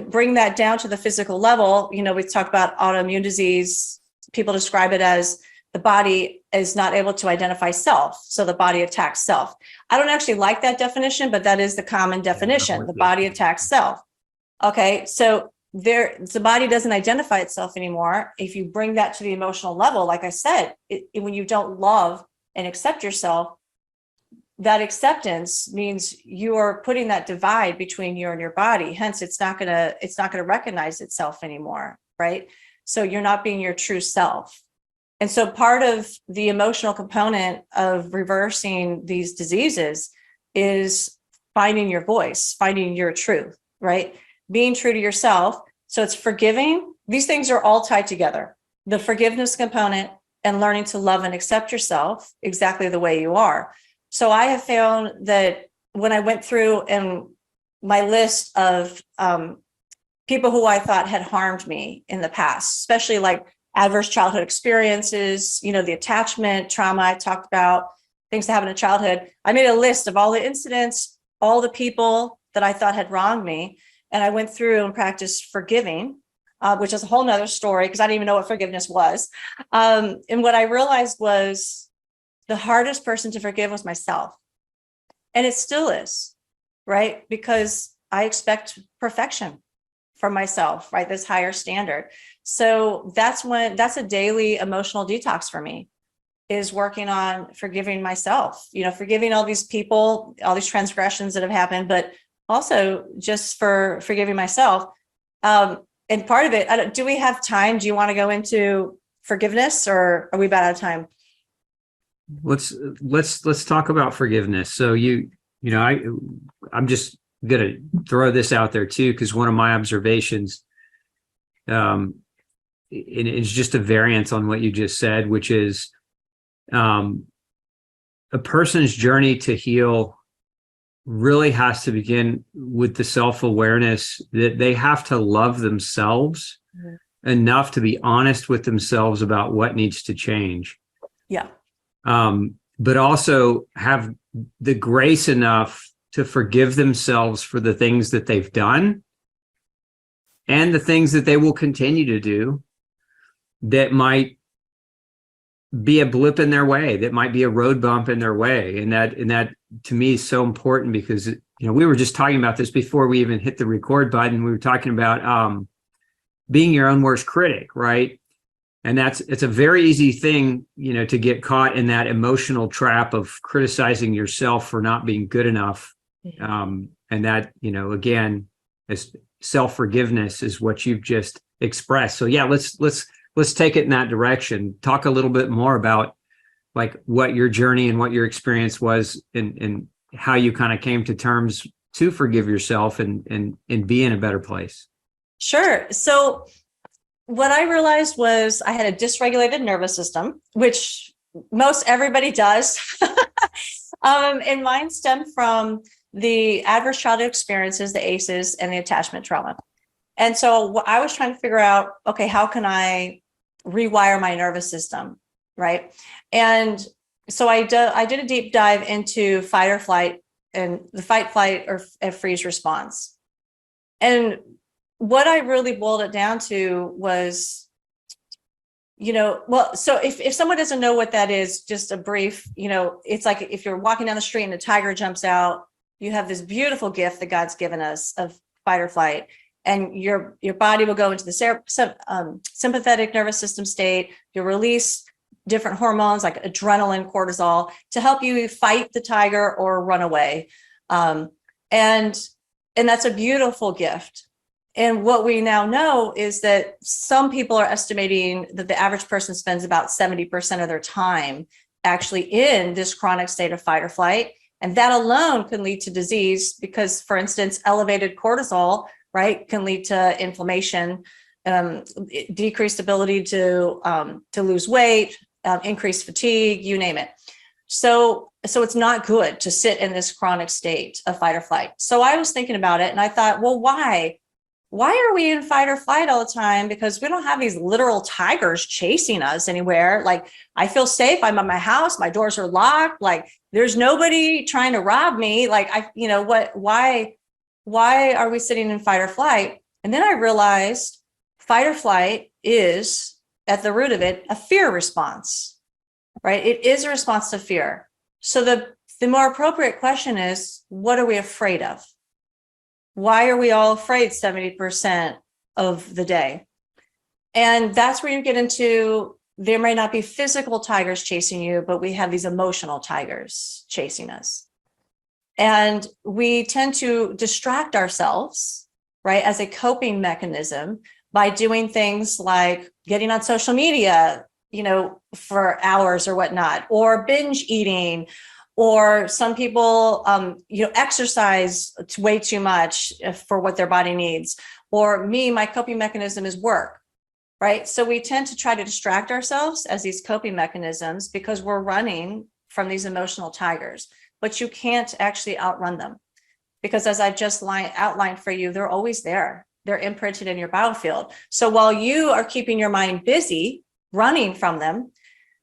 [SPEAKER 1] bring that down to the physical level. We talk about autoimmune disease. People describe it as the body is not able to identify self. So the body attacks self. I don't actually like that definition, but that is the common definition. The body attacks self. Okay. So the body doesn't identify itself anymore. If you bring that to the emotional level, like I said, when you don't love and accept yourself, that acceptance means you are putting that divide between you and your body. Hence, it's not going to recognize itself anymore, right? So you're not being your true self. And so part of the emotional component of reversing these diseases is finding your voice, finding your truth, right? Being true to yourself. So it's forgiving. These things are all tied together. The forgiveness component and learning to love and accept yourself exactly the way you are. So I have found that when I went through and my list of people who I thought had harmed me in the past, especially like adverse childhood experiences, the attachment, trauma I talked about, things that happened in childhood, I made a list of all the incidents, all the people that I thought had wronged me. And I went through and practiced forgiving, which is a whole nother story because I didn't even know what forgiveness was. And what I realized was the hardest person to forgive was myself. And it still is, right? Because I expect perfection. from myself, right? This higher standard. So that's a daily emotional detox for me, is working on forgiving myself, forgiving all these people, all these transgressions that have happened, but also just for forgiving myself. And part of it, do we have time? Do you want to go into forgiveness, or are we about out of time?
[SPEAKER 2] Let's talk about forgiveness. So I'm just gonna throw this out there too, because one of my observations, it's just a variant on what you just said, which is a person's journey to heal really has to begin with the self-awareness that they have to love themselves enough to be honest with themselves about what needs to change.
[SPEAKER 1] Yeah.
[SPEAKER 2] But also have the grace enough to forgive themselves for the things that they've done and the things that they will continue to do that might be a blip in their way, that might be a road bump in their way. And that to me is so important, because we were just talking about this before we even hit the record button. We were talking about being your own worst critic, right? And it's a very easy thing, to get caught in that emotional trap of criticizing yourself for not being good enough. And that, again, as self-forgiveness is what you've just expressed. So yeah, let's take it in that direction. Talk a little bit more about like what your journey and what your experience was, and how you kind of came to terms to forgive yourself and be in a better place. Sure.
[SPEAKER 1] So what I realized was I had a dysregulated nervous system, which most everybody does. And mine stemmed from the adverse childhood experiences, the ACEs, and the attachment trauma. And so I was trying to figure out, okay, how can I rewire my nervous system, right? And so I did a deep dive into fight or flight, and the fight, flight, or freeze response. And what I really boiled it down to was, so if someone doesn't know what that is, just a brief, it's like if you're walking down the street and a tiger jumps out, you have this beautiful gift that God's given us of fight or flight, and your body will go into the sympathetic nervous system state. You'll release different hormones like adrenaline, cortisol, to help you fight the tiger or run away. And that's a beautiful gift. And what we now know is that some people are estimating that the average person spends about 70% of their time actually in this chronic state of fight or flight. And that alone can lead to disease because, for instance, elevated cortisol, right, can lead to inflammation, decreased ability to lose weight, increased fatigue, you name it. So it's not good to sit in this chronic state of fight or flight. So I was thinking about it and I thought, well, why are we in fight or flight all the time? Because we don't have these literal tigers chasing us anywhere. Like, I feel safe. I'm at my house. My doors are locked. Like, there's nobody trying to rob me. Like, why are we sitting in fight or flight? And then I realized fight or flight is, at the root of it, a fear response, right? It is a response to fear. So the more appropriate question is, what are we afraid of? Why are we all afraid 70% of the day? And that's where you get into, there may not be physical tigers chasing you, but we have these emotional tigers chasing us. And we tend to distract ourselves, right, as a coping mechanism by doing things like getting on social media, for hours or whatnot, or binge eating. Or some people, exercise way too much for what their body needs. Or me, my coping mechanism is work, right? So we tend to try to distract ourselves as these coping mechanisms because we're running from these emotional tigers. But you can't actually outrun them because, as I've just outlined for you, they're always there. They're imprinted in your biofield. So while you are keeping your mind busy running from them,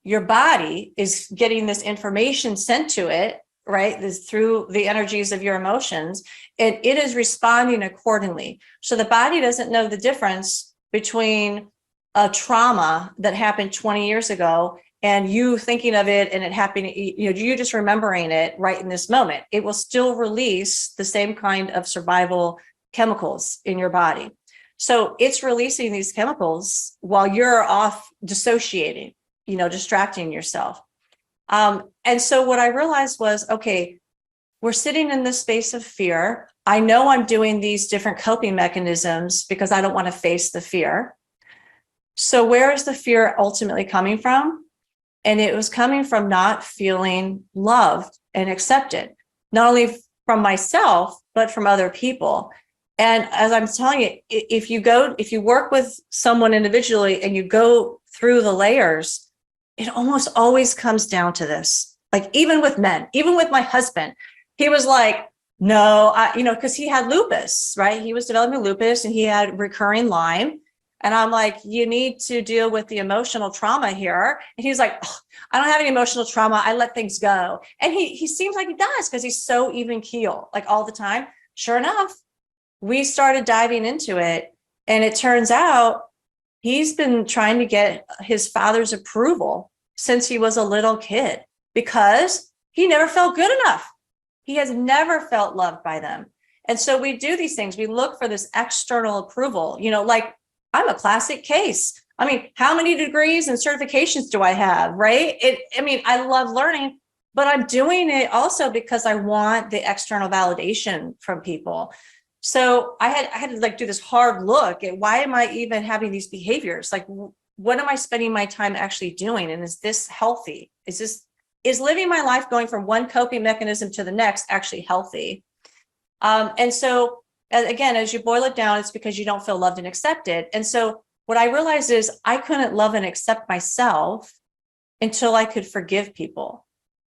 [SPEAKER 1] your body is getting this information sent to it, right? This through the energies of your emotions, and it is responding accordingly. So the body doesn't know the difference between a trauma that happened 20 years ago and you thinking of it and it happening, you just remembering it right in this moment. It will still release the same kind of survival chemicals in your body. So it's releasing these chemicals while you're off dissociating, distracting yourself. And so what I realized was, okay, we're sitting in this space of fear. I know I'm doing these different coping mechanisms because I don't want to face the fear. So where is the fear ultimately coming from? And it was coming from not feeling loved and accepted, not only from myself, but from other people. And as I'm telling you, if you work with someone individually and you go through the layers, it almost always comes down to this. Like even with men, even with my husband, he was like, no, because he had lupus, right? He was developing lupus and he had recurring Lyme. And I'm like, you need to deal with the emotional trauma here. And he's like, oh, I don't have any emotional trauma. I let things go. And he seems like he does because he's so even keel, like all the time. Sure enough, we started diving into it. And it turns out he's been trying to get his father's approval since he was a little kid because he never felt good enough. He has never felt loved by them. And so we do these things. We look for this external approval, like I'm a classic case. I mean, how many degrees and certifications do I have, right? I love learning, but I'm doing it also because I want the external validation from people. So I had to do this hard look at why am I even having these behaviors? Like, what am I spending my time actually doing? And is this healthy? Is living my life going from one coping mechanism to the next actually healthy? And so again, as you boil it down, it's because you don't feel loved and accepted. And so what I realized is I couldn't love and accept myself until I could forgive people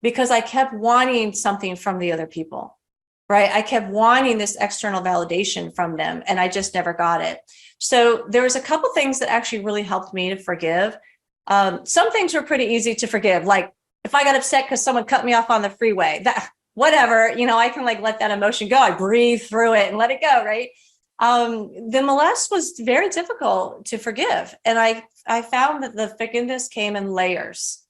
[SPEAKER 1] because I kept wanting something from the other people, right? I kept wanting this external validation from them and I just never got it. So there was a couple things that actually really helped me to forgive. Some things were pretty easy to forgive. Like if I got upset because someone cut me off on the freeway, whatever, I can let that emotion go. I breathe through it and let it go, right? The molest was very difficult to forgive. And I found that the forgiveness came in layers.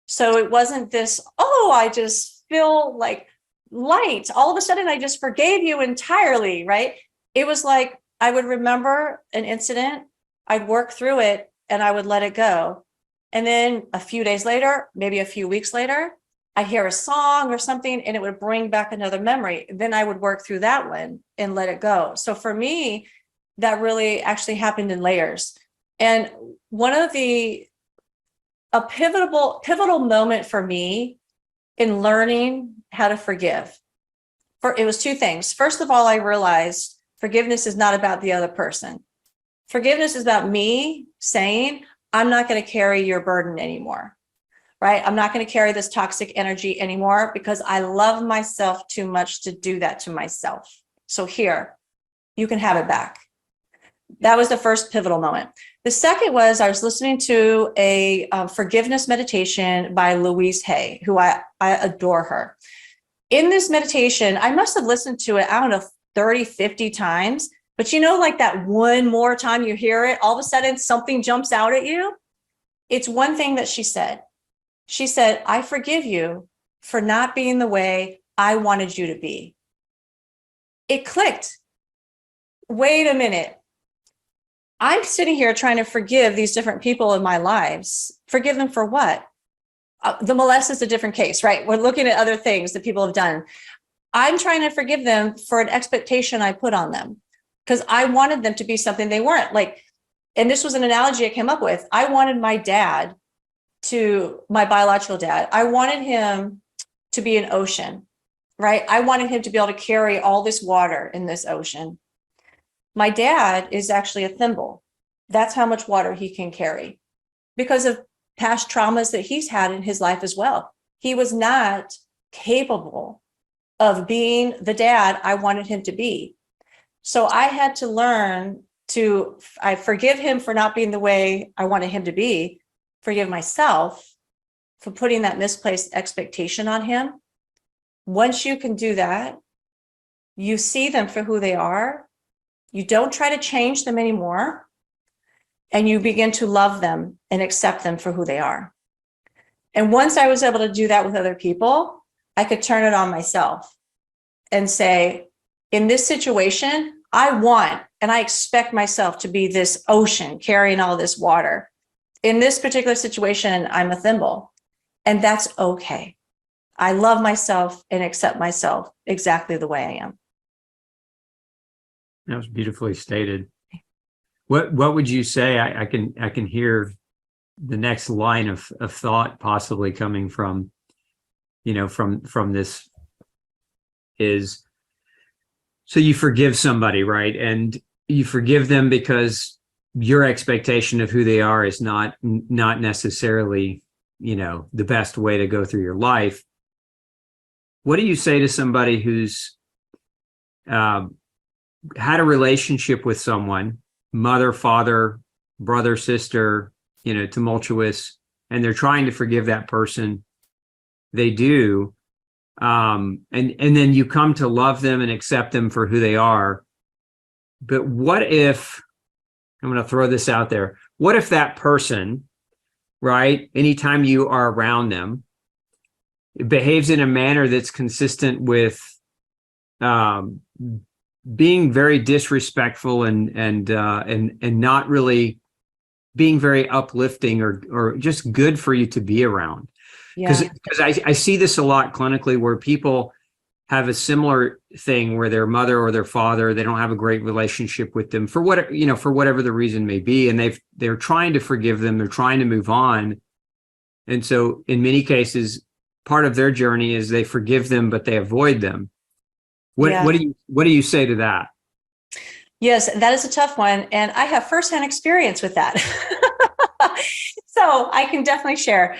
[SPEAKER 1] So it wasn't this, I just feel like light. All of a sudden, I just forgave you entirely, right? It was like I would remember an incident, I'd work through it, and I would let it go. And then a few days later, maybe a few weeks later, I'd hear a song or something and it would bring back another memory. Then I would work through that one and let it go. So for me, that really actually happened in layers. And a pivotal moment for me in learning how to forgive, it was two things. First of all, I realized forgiveness is not about the other person. Forgiveness is about me saying, I'm not going to carry your burden anymore. Right? I'm not going to carry this toxic energy anymore because I love myself too much to do that to myself. So here, you can have it back. That was the first pivotal moment. The second was I was listening to a forgiveness meditation by Louise Hay, who I adore her. In this meditation, I must have listened to it, 30, 50 times. But like that one more time you hear it, all of a sudden something jumps out at you. It's one thing that she said. She said, I forgive you for not being the way I wanted you to be. It clicked. Wait a minute. I'm sitting here trying to forgive these different people in my lives. Forgive them for what? The molest is a different case, right? We're looking at other things that people have done. I'm trying to forgive them for an expectation I put on them because I wanted them to be something they weren't. And this was an analogy I came up with. I wanted my biological dad, I wanted him to be an ocean, right? I wanted him to be able to carry all this water in this ocean. My dad is actually a thimble. That's how much water he can carry because of past traumas that he's had in his life as well. He was not capable of being the dad I wanted him to be. So I had to learn I forgive him for not being the way I wanted him to be, forgive myself for putting that misplaced expectation on him. Once you can do that, you see them for who they are. You don't try to change them anymore. And you begin to love them and accept them for who they are. And once I was able to do that with other people, I could turn it on myself and say, in this situation, I want and I expect myself to be this ocean carrying all this water. In this particular situation, I'm a thimble, and that's okay. I love myself and accept myself exactly the way I am.
[SPEAKER 2] That was beautifully stated. What would you say? I can hear the next line of thought possibly coming from, from this is, so you forgive somebody, right? And you forgive them because your expectation of who they are is not necessarily, the best way to go through your life. What do you say to somebody who's had a relationship with someone, mother, father, brother, sister, tumultuous, and they're trying to forgive that person? They do. And then you come to love them and accept them for who they are. But what if, I'm going to throw this out there, what if that person, right, anytime you are around them, it behaves in a manner that's consistent with being very disrespectful and not really being very uplifting or just good for you to be around? Because I see this a lot clinically, where people have a similar thing where their mother or their father, they don't have a great relationship with them for whatever the reason may be, and they're trying to forgive them, they're trying to move on, and so in many cases, part of their journey is they forgive them, but they avoid them. What do you say to that?
[SPEAKER 1] Yes, that is a tough one, and I have firsthand experience with that, so I can definitely share.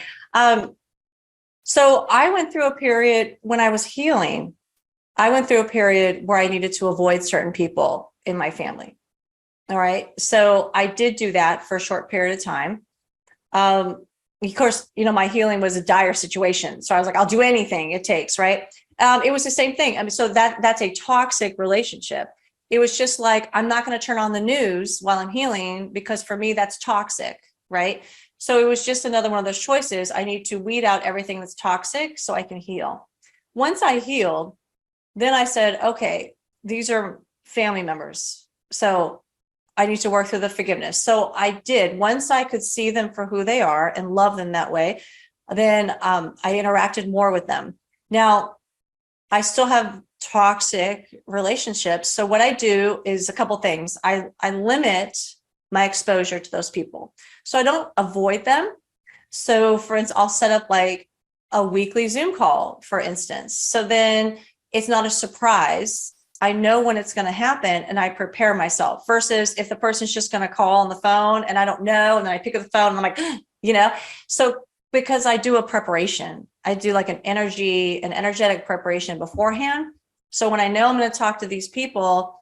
[SPEAKER 1] So I went through a period when I was healing. I went through a period where I needed to avoid certain people in my family. All right. So I did do that for a short period of time. Of course, my healing was a dire situation. So I was like, I'll do anything it takes. Right. It was the same thing. I mean, so that's a toxic relationship. It was just like, I'm not going to turn on the news while I'm healing, because for me, that's toxic. Right. So it was just another one of those choices. I need to weed out everything that's toxic so I can heal. Once I healed, then I said, okay, these are family members, so I need to work through the forgiveness. So I did. Once I could see them for who they are and love them that way, then I interacted more with them. Now, I still have toxic relationships. So what I do is a couple things. I limit my exposure to those people. So I don't avoid them. So for instance, I'll set up like a weekly Zoom call, for instance. So then it's not a surprise. I know when it's going to happen and I prepare myself, versus if the person's just going to call on the phone and I don't know, and then I pick up the phone and I'm like, so because I do a preparation, I do like an energetic preparation beforehand. So when I know I'm going to talk to these people,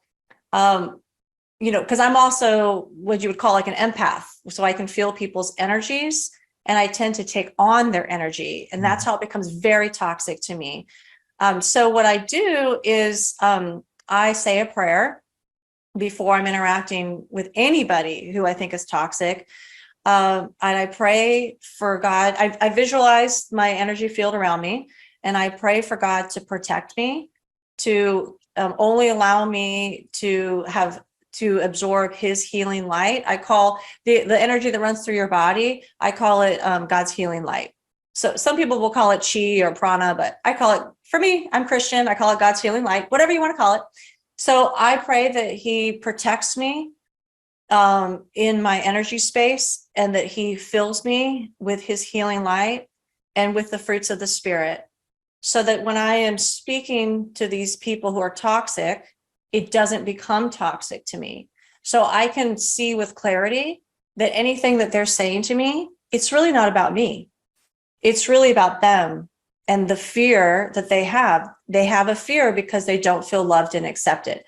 [SPEAKER 1] because I'm also what you would call like an empath. So I can feel people's energies and I tend to take on their energy. And that's how it becomes very toxic to me. So what I do is I say a prayer before I'm interacting with anybody who I think is toxic. And I pray for God. I visualize my energy field around me, and I pray for God to protect me, to only allow me to absorb his healing light. I call the energy that runs through your body, I call it God's healing light. So some people will call it chi or prana, but I call it, for me, I'm Christian, I call it God's healing light, whatever you want to call it. So I pray that he protects me in my energy space, and that he fills me with his healing light and with the fruits of the Spirit, so that when I am speaking to these people who are toxic, it doesn't become toxic to me. So I can see with clarity that anything that they're saying to me, it's really not about me. It's really about them and the fear that they have. They have a fear because they don't feel loved and accepted.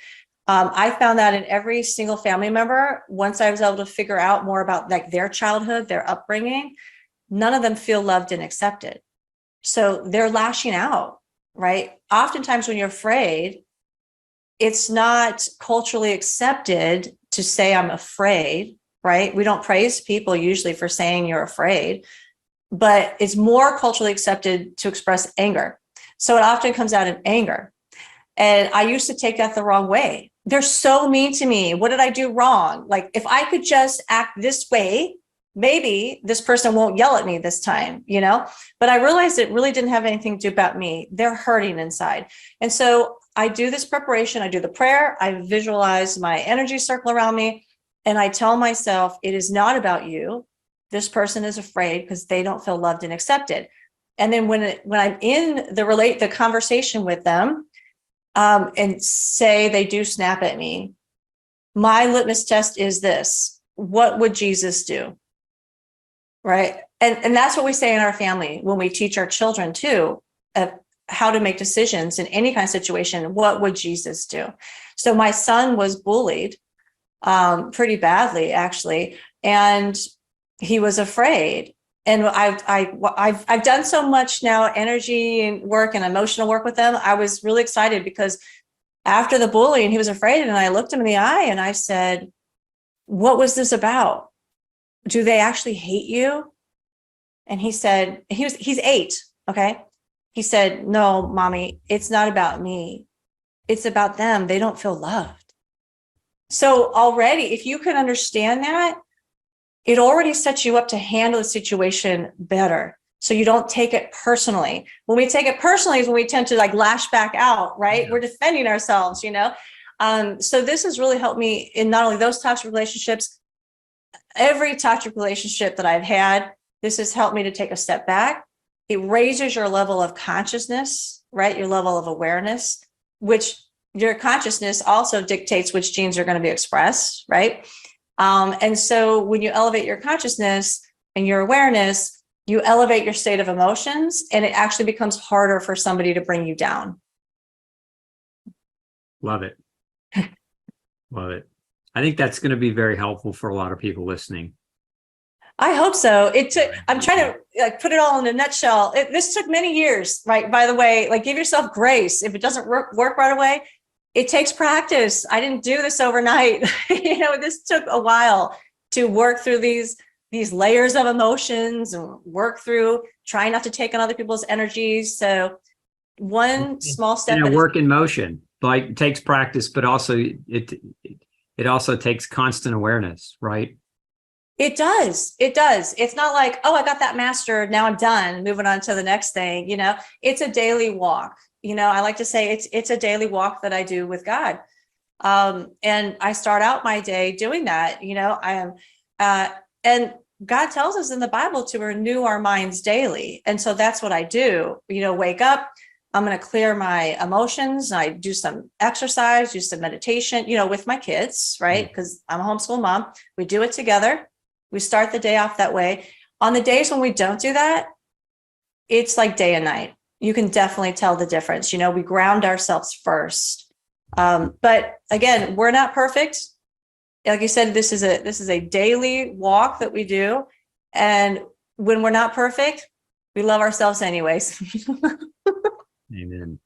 [SPEAKER 1] I found that in every single family member. Once I was able to figure out more about like their childhood, their upbringing, none of them feel loved and accepted. So they're lashing out, right? Oftentimes when you're afraid, it's not culturally accepted to say I'm afraid, right? We don't praise people usually for saying you're afraid, but it's more culturally accepted to express anger. So it often comes out in anger. And I used to take that the wrong way. they're so mean to me. What did I do wrong? Like, if I could just act this way, maybe this person won't yell at me this time, But I realized it really didn't have anything to do about me. They're hurting inside. And so I do this preparation. I do the prayer. I visualize my energy circle around me. And I tell myself, it is not about you. This person is afraid because they don't feel loved and accepted. And then when I'm in the conversation with them, and say they do snap at me, my litmus test is this: what would Jesus do? Right. And that's what we say in our family when we teach our children too, of how to make decisions in any kind of situation. What would Jesus do? So my son was bullied pretty badly, actually, and he was afraid. And I've done so much now, energy and work and emotional work with them. I was really excited because after the bullying, he was afraid, and I looked him in the eye and I said, "What was this about? Do they actually hate you?" And he said, he's 8. Okay. He said, "No, mommy, it's not about me. It's about them. They don't feel loved." So already, if you can understand that, it already sets you up to handle the situation better. So you don't take it personally. When we take it personally is when we tend to lash back out, right? Yeah. We're defending ourselves, So this has really helped me in not only those toxic relationships, every toxic relationship that I've had. This has helped me to take a step back. It raises your level of consciousness, right? Your level of awareness, which your consciousness also dictates which genes are going to be expressed, right? And so when you elevate your consciousness and your awareness, you elevate your state of emotions, and it actually becomes harder for somebody to bring you down.
[SPEAKER 2] Love it. Love it. I think that's going to be very helpful for a lot of people listening.
[SPEAKER 1] I hope so. I'm trying to put it all in a nutshell. This took many years, right? By the way, give yourself grace. If it doesn't work right away, it takes practice. I didn't do this overnight. This took a while to work through these layers of emotions and work through trying not to take on other people's energies. So one small step.
[SPEAKER 2] And a work in motion, it takes practice, but also it also takes constant awareness, right?
[SPEAKER 1] It does. It does. It's not like, oh, I got that mastered, now I'm done, moving on to the next thing. It's a daily walk. I like to say it's a daily walk that I do with God. And I start out my day doing that. And God tells us in the Bible to renew our minds daily. And so that's what I do. Wake up, I'm going to clear my emotions. I do some exercise, do some meditation, with my kids, right? Because I'm a homeschool mom. We do it together. We start the day off that way. On the days when we don't do that, it's like day and night. You can definitely tell the difference. We ground ourselves first. But again, we're not perfect. Like you said, this is a daily walk that we do. And when we're not perfect, we love ourselves anyways.
[SPEAKER 2] Amen.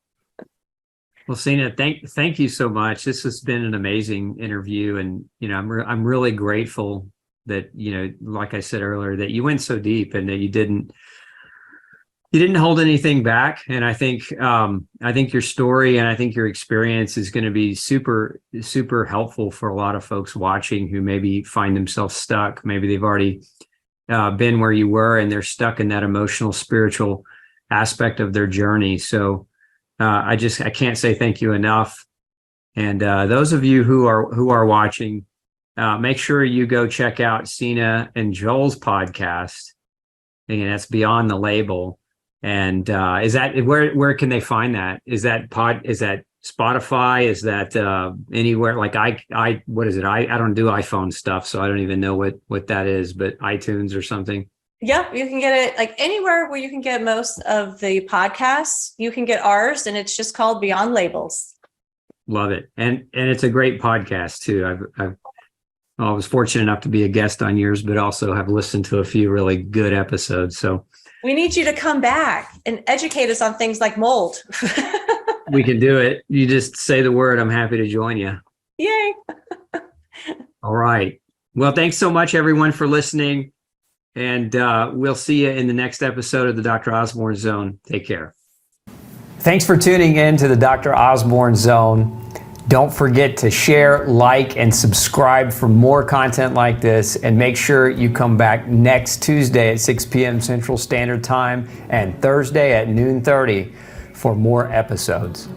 [SPEAKER 2] Well, Sina, thank you so much. This has been an amazing interview. And, I'm really grateful that, like I said earlier, that you went so deep and that you didn't hold anything back. And I think your story and I think your experience is going to be super, super helpful for a lot of folks watching who maybe find themselves stuck. Maybe they've already been where you were and they're stuck in that emotional, spiritual aspect of their journey. So I can't say thank you enough. And those of you who are watching, make sure you go check out Sina and Joel's podcast. Again, that's Beyond the Label. And is that where can they find that? Is that Spotify? Is that anywhere? What is it? I don't do iPhone stuff, so I don't even know what that is, but iTunes or something.
[SPEAKER 1] Yeah, you can get it anywhere where you can get most of the podcasts. You can get ours, and it's just called Beyond Labels.
[SPEAKER 2] Love it, and it's a great podcast too. I was fortunate enough to be a guest on yours, but also have listened to a few really good episodes. So
[SPEAKER 1] we need you to come back and educate us on things like mold.
[SPEAKER 2] We can do it. You just say the word. I'm happy to join you.
[SPEAKER 1] Yay.
[SPEAKER 2] All right. Well, thanks so much, everyone, for listening. And we'll see you in the next episode of the Dr. Osborne Zone. Take care. Thanks for tuning in to the Dr. Osborne Zone. Don't forget to share, like, and subscribe for more content like this. And make sure you come back next Tuesday at 6 p.m. Central Standard Time and Thursday at noon 30 for more episodes.